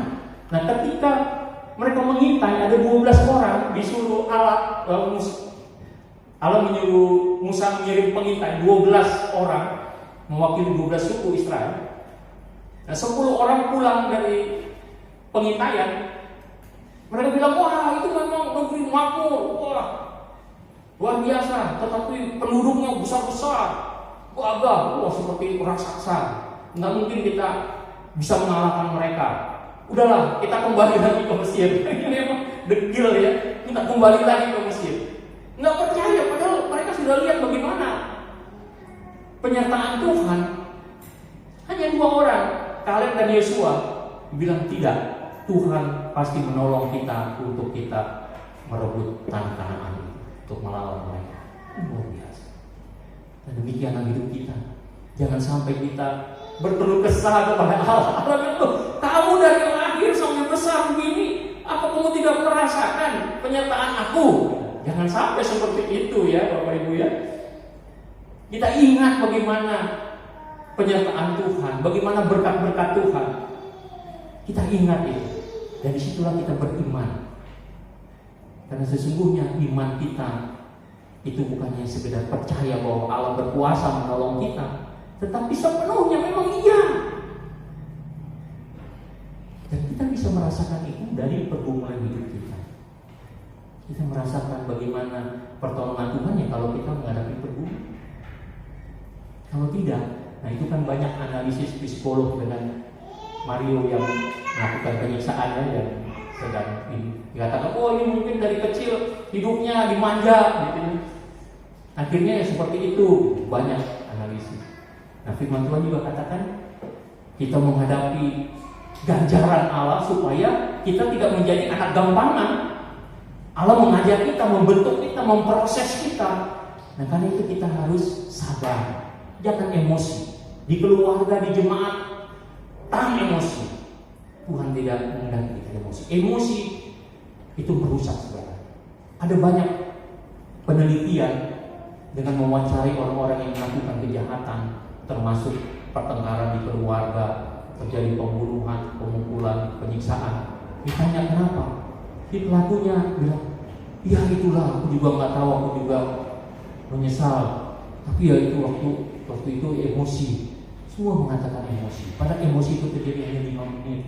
Nah, ketika mereka mengintai, ada 12 orang disuruh Allah menyuruh Musa mengirim pengintai 12 orang mewakili 12 suku Israel. Nah, 10 orang pulang dari pengintaian. Mereka bilang, wah itu memang negeri makmur, wah luar biasa, tetapi penduduknya besar-besar, gagah, wah seperti raksasa. Nggak mungkin kita bisa mengalahkan mereka. Udahlah, kita kembali lagi ke Mesir. Ini memang degil ya, kita kembali lagi ke Mesir. Nggak percaya, padahal mereka sudah lihat bagaimana penyertaan Tuhan. Hanya 2 orang, Kaleb dan Yosua, bilang tidak, Tuhan pasti menolong kita untuk kita merebut tanah Kanaan, untuk melawan mereka. Luar biasa. Dan demikianlah hidup kita. Jangan sampai kita berkeluh kesah kepada Allah. Allah bilang, kamu dari lahir sampai besar begini, apa kamu tidak merasakan penyertaan aku? Jangan sampai seperti itu ya Bapak Ibu ya. Kita ingat bagaimana penyertaan Tuhan, bagaimana berkat-berkat Tuhan. Kita ingat itu. Dan disitulah kita beriman. Karena sesungguhnya iman kita itu bukannya sekedar percaya bahwa Allah berkuasa menolong kita, tetapi sepenuhnya memang iya. Dan kita bisa merasakan itu dari pergumulan hidup kita. Kita merasakan bagaimana pertolongan Tuhan ya kalau kita menghadapi pergumulan. Kalau tidak, nah itu kan banyak analisis psikolog dengan Mario yang melakukan penyiksaan dan sedang dikatakan, oh ini mungkin dari kecil hidupnya dimanja gitu. Akhirnya ya seperti itu, banyak analisis. Nah, firman Tuhan juga katakan kita menghadapi ganjaran Allah supaya kita tidak menjadi anak gampangan. Allah mengajar kita, membentuk kita, memproses kita. Nah, karena itu kita harus sabar. Jangan emosi. Di keluarga, di jemaat, tahan emosi. Tuhan tidak menghendaki kita emosi. Emosi itu merusak saudara. Ada banyak penelitian dengan mewawancarai orang-orang yang melakukan kejahatan, termasuk pertengkaran di keluarga, terjadi pembunuhan, pemukulan, penyiksaan. Ditanya kenapa? Si pelakunya bilang, ya itulah, aku juga nggak tahu, aku juga menyesal. Tapi ya itu waktu itu emosi. Semua mengatakan emosi. Padahal emosi itu terjadi hanya 5 menit.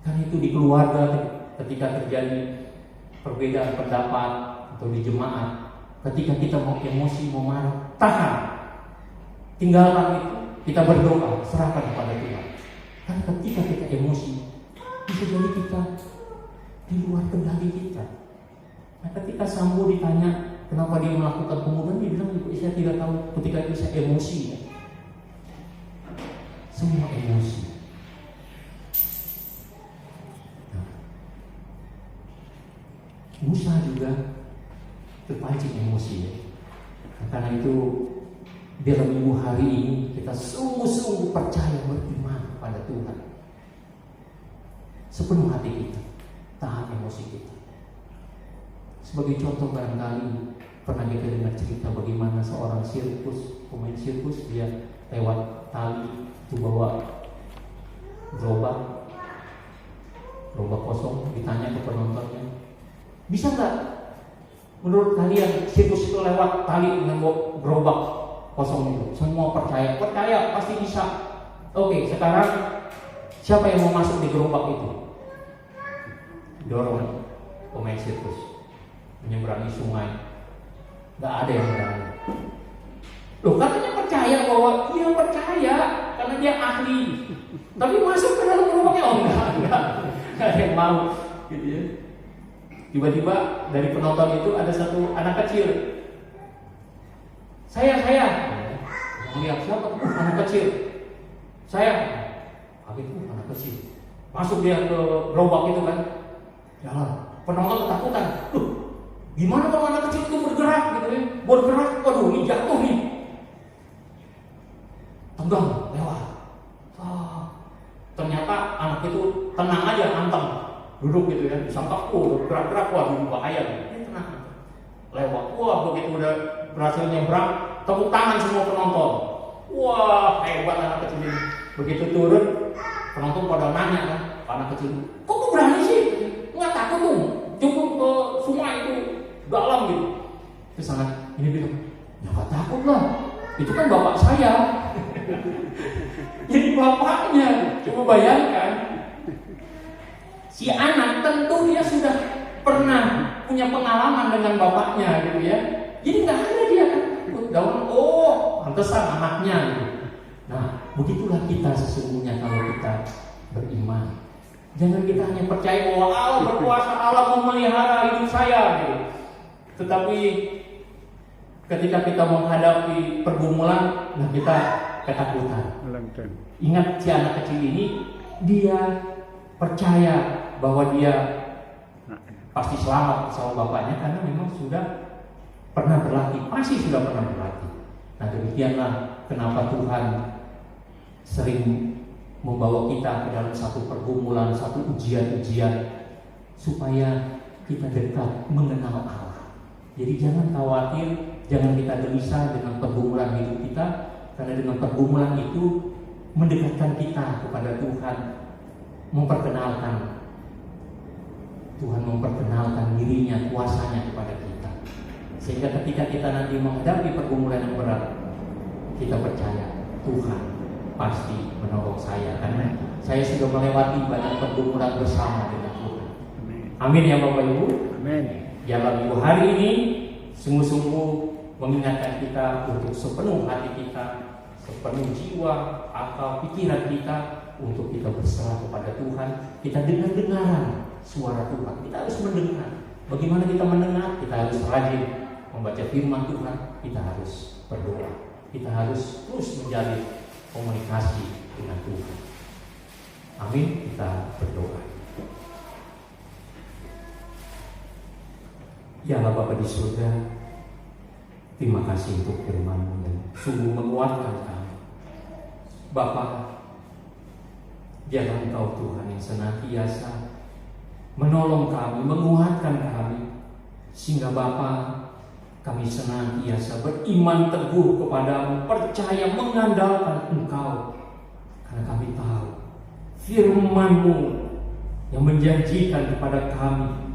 Karena itu di keluarga ketika terjadi perbedaan pendapat atau di jemaat, ketika kita mau emosi, mau marah, tahan. Tinggalkan itu, kita berdoa, serahkan kepada Tuhan. Karena ketika kita emosi, bisa jadi kita di luar kendali kita. Nah, ketika Sambo ditanya kenapa dia melakukan pembunuhan, dia bilang, saya tidak tahu, ketika itu saya emosi. Ya. Semua emosi. Nah, Musa juga terpancing emosi ya. Nah, karena itu dalam minggu hari ini kita sungguh-sungguh percaya, beriman pada Tuhan sepenuh hati kita, tahan emosi kita. Sebagai contoh, barangkali pernah kita dengar cerita bagaimana seorang pemain sirkus, dia lewat tali itu bawa gerobak kosong, ditanya ke penontonnya, bisa nggak menurut kalian sirkus itu lewat tali dengan gerobak kosong itu? Semua percaya pasti bisa. Oke, sekarang siapa yang mau masuk di gerobak itu? Dorong pemain sirkus menyeberangi sungai. Nggak ada yang berani. Loh, katanya percaya bahwa dia percaya karena dia ahli. Tapi masuk ke dalam gerobaknya, oh enggak ada yang mau, gitu ya. Tiba-tiba dari penonton itu ada satu anak kecil. Saya melihat siapa? Anak kecil. Saya kaget, anak kecil. Masuk dia ke gerobak itu kan. Jalan. Penonton ketakutan. Loh, gimana kalau anak kecil itu bergerak gitu ya? Bergerak, waduh ini jatuh nih. Tegang, lewat. Ternyata anak itu tenang aja, anteng. Duduk gitu ya, disangka, gerak-gerak, wah bahaya gitu. Dia tenang. Lewat, wah begitu udah berhasil nyebrang, tepuk tangan semua penonton. Wah, hebat anak kecil. Begitu turun, penonton pada nanya kan, anak kecil, kok lu berani sih? Nggak takut tuh, cukup ke sungai itu dalam gitu. Terus anak ini bilang, ya nggak takut lah, itu kan bapak saya. Jadi bapaknya, coba bayangkan, si anak tentu dia sudah pernah punya pengalaman dengan bapaknya gitu ya. Jadi nggak ada dia daun, oh pantesan anaknya gitu. Nah, begitulah kita sesungguhnya kalau kita beriman. Jangan kita hanya percaya bahwa Allah berkuasa, Allah memelihara hidup saya gitu. Tetapi ketika kita menghadapi pergumulan, nah kita ketakutan. Ingat si anak kecil ini, dia percaya bahwa dia pasti selamat sama bapaknya karena memang sudah pernah berlatih, pasti sudah pernah berlatih. Nah demikianlah kenapa Tuhan sering membawa kita ke dalam satu pergumulan, satu ujian-ujian supaya kita dekat mengenal Allah. Jadi jangan khawatir, jangan kita gelisah dengan pergumulan hidup kita, karena dengan pergumulan itu mendekatkan kita kepada Tuhan, memperkenalkan dirinya, kuasanya kepada kita. Sehingga ketika kita nanti menghadapi pergumulan yang berat, kita percaya Tuhan pasti menolong saya karena saya sudah melewati banyak pergumulan bersama dengan Tuhan. Amin ya Bapak Ibu. Amin. Dalam minggu hari ini sungguh-sungguh mengingatkan kita untuk sepenuh hati kita, sepenuh jiwa, akal, pikiran kita untuk kita berserah kepada Tuhan. Kita dengar-dengaran suara Tuhan. Kita harus mendengar. Bagaimana kita mendengar? Kita harus rajin membaca firman Tuhan. Kita harus berdoa. Kita harus terus menjalin komunikasi dengan Tuhan. Amin. Kita berdoa. Ya Allah Bapa di surga, terima kasih untuk firman-Mu yang sungguh menguatkan kami. Bapa, biarlah Engkau Tuhan yang senantiasa menolong kami, menguatkan kami, sehingga Bapa, kami senantiasa beriman teguh kepadamu, percaya mengandalkan Engkau, karena kami tahu firman-Mu yang menjanjikan kepada kami,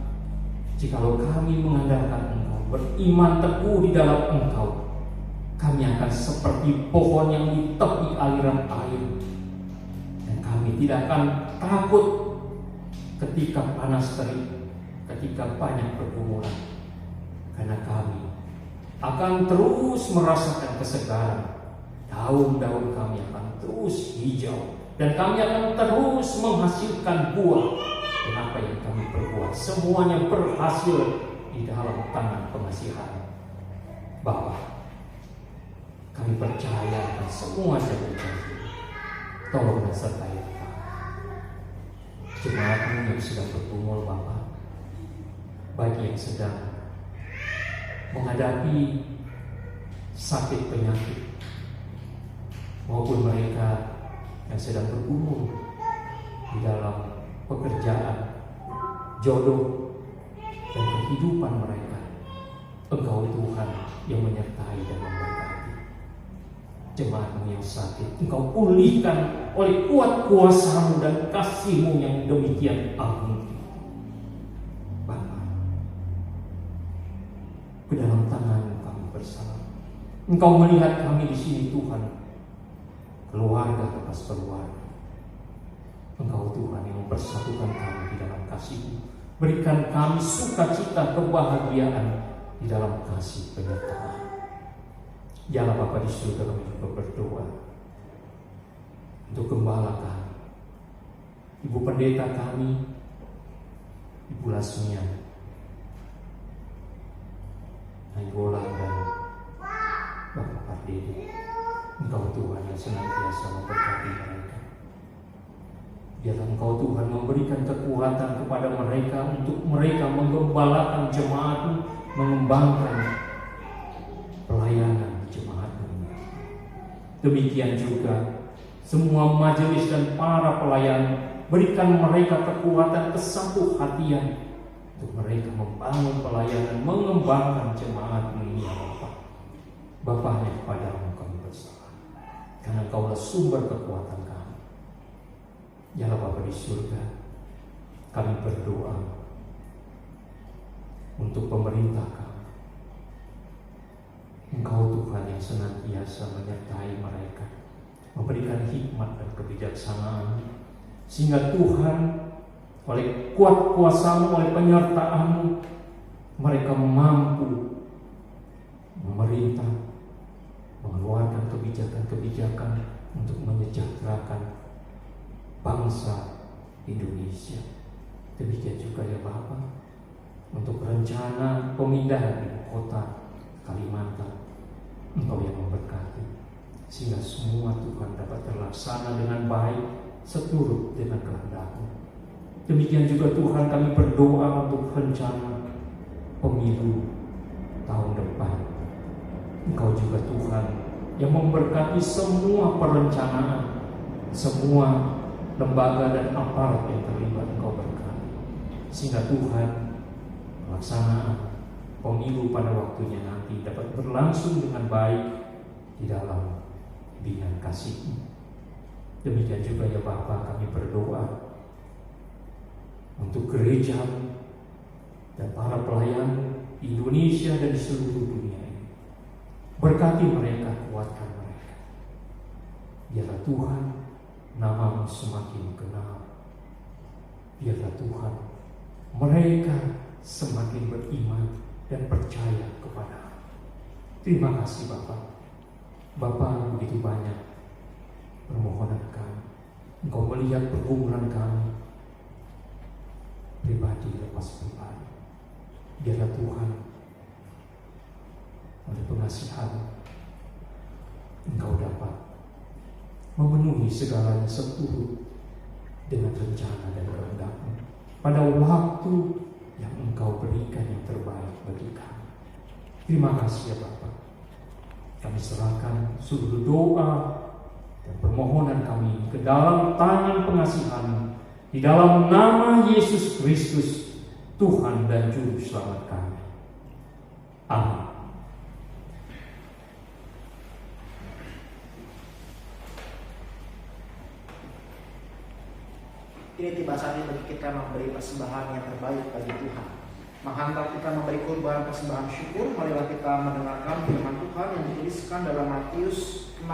jikalau kami mengandalkan Engkau, beriman teguh di dalam Engkau, kami akan seperti pohon yang di tepi aliran air, dan kami tidak akan takut ketika panas terik, ketika banyak pergumulan, karena kami akan terus merasakan kesegaran. Daun-daun kami akan terus hijau, dan kami akan terus menghasilkan buah. Dan apa yang kami perbuat semuanya berhasil di dalam tangan pengasihan Bapa. Kami percaya akan semua janji-janji. Tolong dan sertai kami. Jemaat-Mu yang sedang bergumul Bapa, bagi yang sedang menghadapi sakit penyakit, maupun mereka yang sedang bergumul di dalam pekerjaan, jodoh, dan kehidupan mereka, Engkau Tuhan yang menyertai dan memberkati. Jemaat-Mu yang sakit, Engkau pulihkan oleh kuat kuasa-Mu dan kasih-Mu yang demikian agung. Bapa, ke dalam tangan-Mu kami bersalah. Engkau melihat kami di sini Tuhan, keluarga lepas keluarga. Engkau Tuhan yang mempersatukan kami di dalam kasih-Mu. Berikan kami sukacita, kebahagiaan di dalam kasih penyertaan. Ya Allah Bapa di surga, kami juga berdoa untuk gembala kami, Ibu Pendeta kami, Ibu Lasmia, Naigola, dan Bapak Pardede. Engkau Tuhan yang senantiasa memberkati mereka. Biarlah Engkau Tuhan memberikan kekuatan kepada mereka untuk mereka menggembalakan jemaat-Mu, mengembangkan pelayanan jemaat-Mu. Demikian juga semua majelis dan para pelayan, berikan mereka kekuatan kesatu hatian untuk mereka membangun pelayanan, mengembangkan jemaat-Mu ini ya Bapa. Bapaknya kepadamu kami berserah, karena Engkaulah sumber kekuatan kami. Ya Bapa di surga, kami berdoa untuk pemerintah kami. Engkau Tuhan yang senantiasa menyertai mereka, memberikan hikmat dan kebijaksanaan, sehingga Tuhan oleh kuat kuasa-Mu, oleh penyertaan-Mu, mereka mampu memerintah, mengeluarkan kebijakan-kebijakan untuk menyejahterakan bangsa Indonesia. Demikian juga ya Bapa, untuk rencana pemindahan ibu kota Kalimantan, Engkau yang memberkati, sehingga semua Tuhan dapat terlaksana dengan baik seturut dengan kehendak-Mu. Demikian juga Tuhan, kami berdoa untuk rencana pemilu tahun depan. Engkau juga Tuhan yang memberkati semua perencanaan, semua lembaga dan aparat yang terlibat. Engkau berkati, sehingga Tuhan pelaksanaan pemilu pada waktunya nanti dapat berlangsung dengan baik di dalam bimbingan kasih-Mu. Demikian juga ya Bapa, kami berdoa untuk gereja dan para pelayan di Indonesia dan di seluruh dunia ini. Berkati mereka, kuatkan mereka. Biarlah Tuhan nama-Mu semakin kenal. Biarlah Tuhan mereka semakin beriman dan percaya kepada-Mu. Terima kasih Bapa. Bapa, begitu banyak permohonan kami. Engkau melihat pergumulan kami pribadi lepas pribadi. Biarlah Tuhan oleh pengasihan Engkau dapat memenuhi segalanya seturut dengan rencana dan kehendak-Mu pada waktu yang Engkau berikan yang terbaik bagi kami. Terima kasih ya Bapa. Kami serahkan seluruh doa dan permohonan kami ke dalam tangan pengasihan-Mu, di dalam nama Yesus Kristus, Tuhan dan Juru Selamat kami. Amin. Ini tiba saatnya bagi kita memberi persembahan yang terbaik bagi Tuhan. Menghantar kita memberi korban persembahan syukur, marilah kita mendengarkan firman Tuhan yang dituliskan dalam Matius 6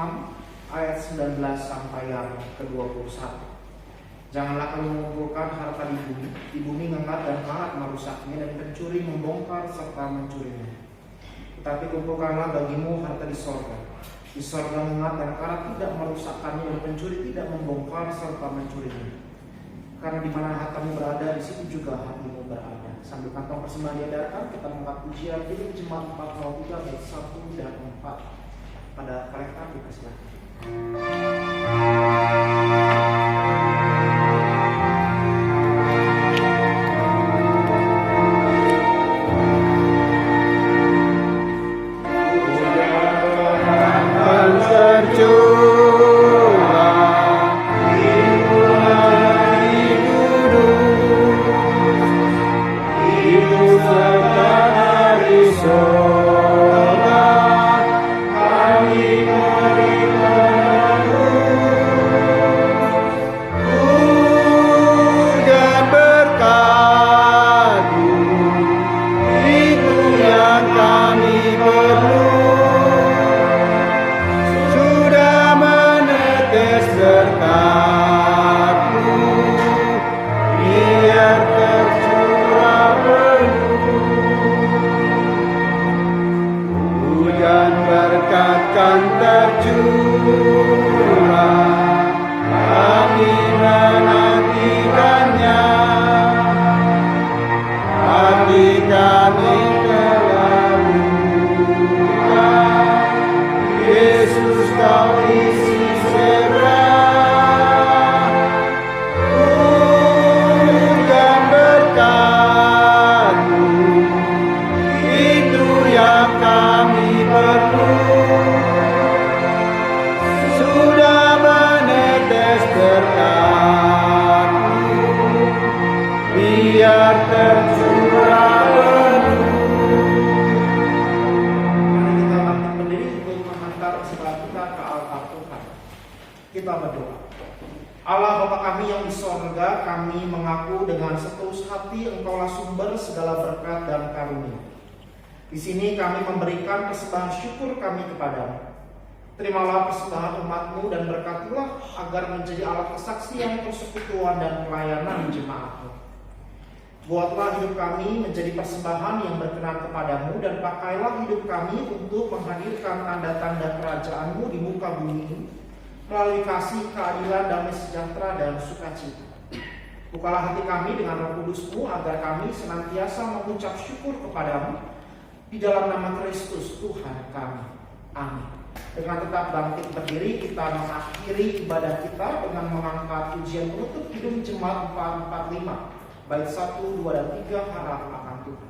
ayat 19 sampai yang ke-21. Janganlah kamu mengumpulkan harta di bumi ngengat dan karat merusaknya, dan pencuri membongkar serta mencurinya. Tetapi kumpulkanlah bagimu harta di sorga. Di sorga ngengat dan karat tidak merusakkannya, dan pencuri tidak membongkar serta mencurinya. Karena di mana hartamu berada, di situ juga hatimu berada. Sambil kantong persembahan diedarkan, kita mengangkat pujian Kidung Jemaat 403 ayat 1 dan 4. Pada kolektor dipersilakan. Allah Bapa kami yang di sorga, kami mengaku dengan setulus hati Engkaulah sumber segala berkat dan karunia. Di sini kami memberikan persembahan syukur kami kepadamu. Terimalah persembahan umat-Mu dan berkatilah agar menjadi alat kesaksian, persekutuan dan pelayanan jemaat-Mu. Buatlah hidup kami menjadi persembahan yang berkenan kepadamu dan pakailah hidup kami untuk menghadirkan tanda-tanda kerajaan-Mu di muka bumi ini melalui kasih, keadilan, damai sejahtera dan sukacita. Bukalah hati kami dengan Roh Kudus-Mu agar kami senantiasa mengucap syukur kepadamu di dalam nama Kristus Tuhan kami. Amin. Dengan tetap bangkit berdiri, kita mengakhiri ibadah kita dengan mengangkat pujian penutup Kidung Jemaat 445. Bait 1, 2, dan 3, harap akan Tuhan.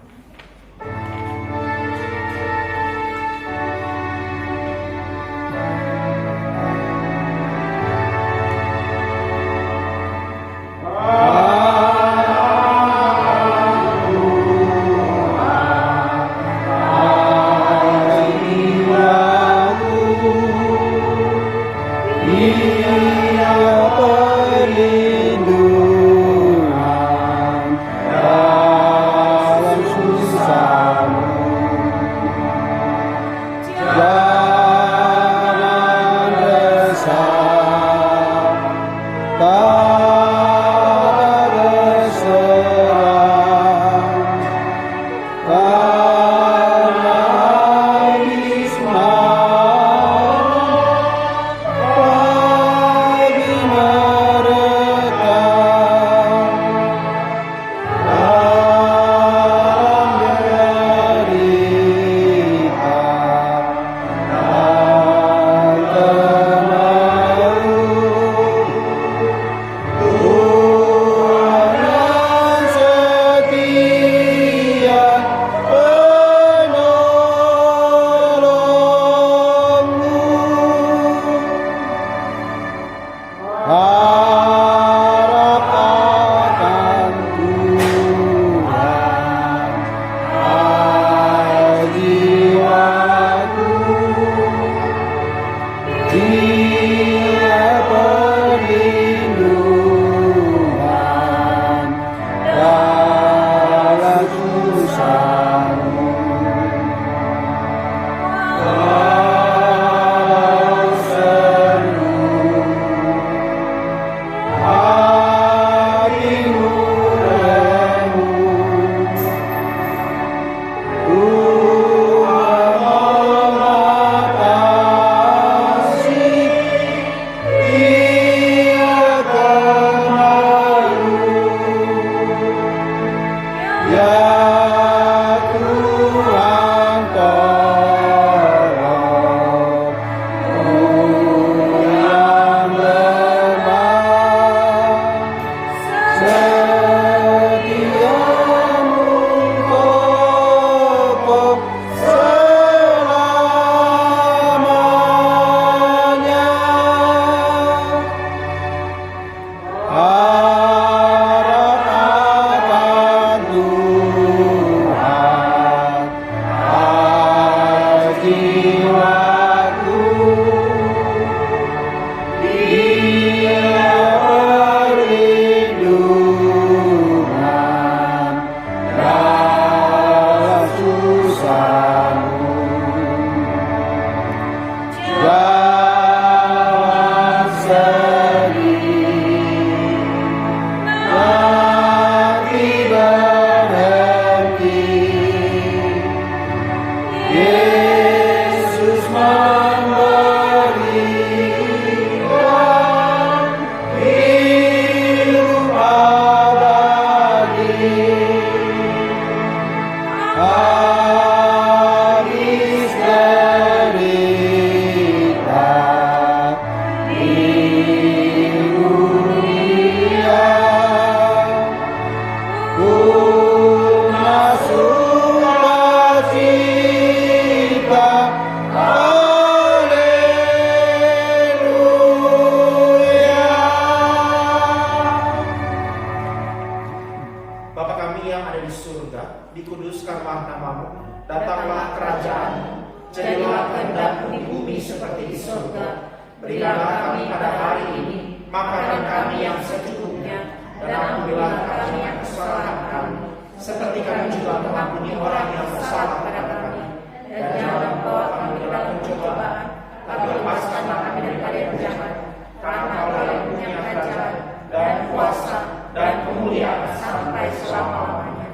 Jadilah kehendak-Mu di bumi seperti di surga. Berikanlah kami pada hari ini Maafkan kami yang secukupnya, dan ampunilah kami yang kesalahan kami, seperti kami juga mengampuni orang yang bersalah kepada kami. Dan jangan bawa kami ke dalam pencobaan, tapi lepaskanlah kami daripada yang jahat. Karena Engkau yang punya kerajaan, dan kuasa, dan kemuliaan sampai selama-lamanya.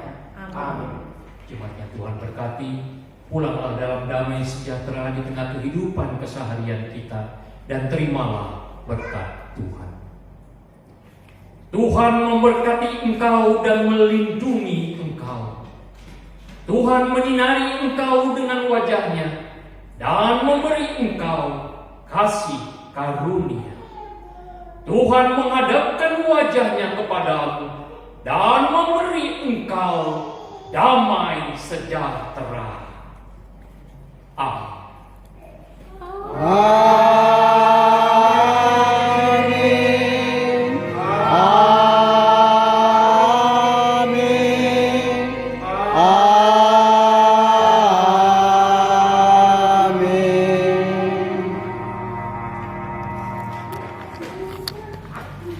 Amin. Jemaat yang Tuhan berkati, pulanglah dalam damai sejahtera di tengah kehidupan keseharian kita, dan terimalah berkat Tuhan. Tuhan memberkati engkau dan melindungi engkau. Tuhan menyinari engkau dengan wajahnya dan memberi engkau kasih karunia. Tuhan menghadapkan wajahnya kepadamu dan memberi engkau damai sejahtera. Amin.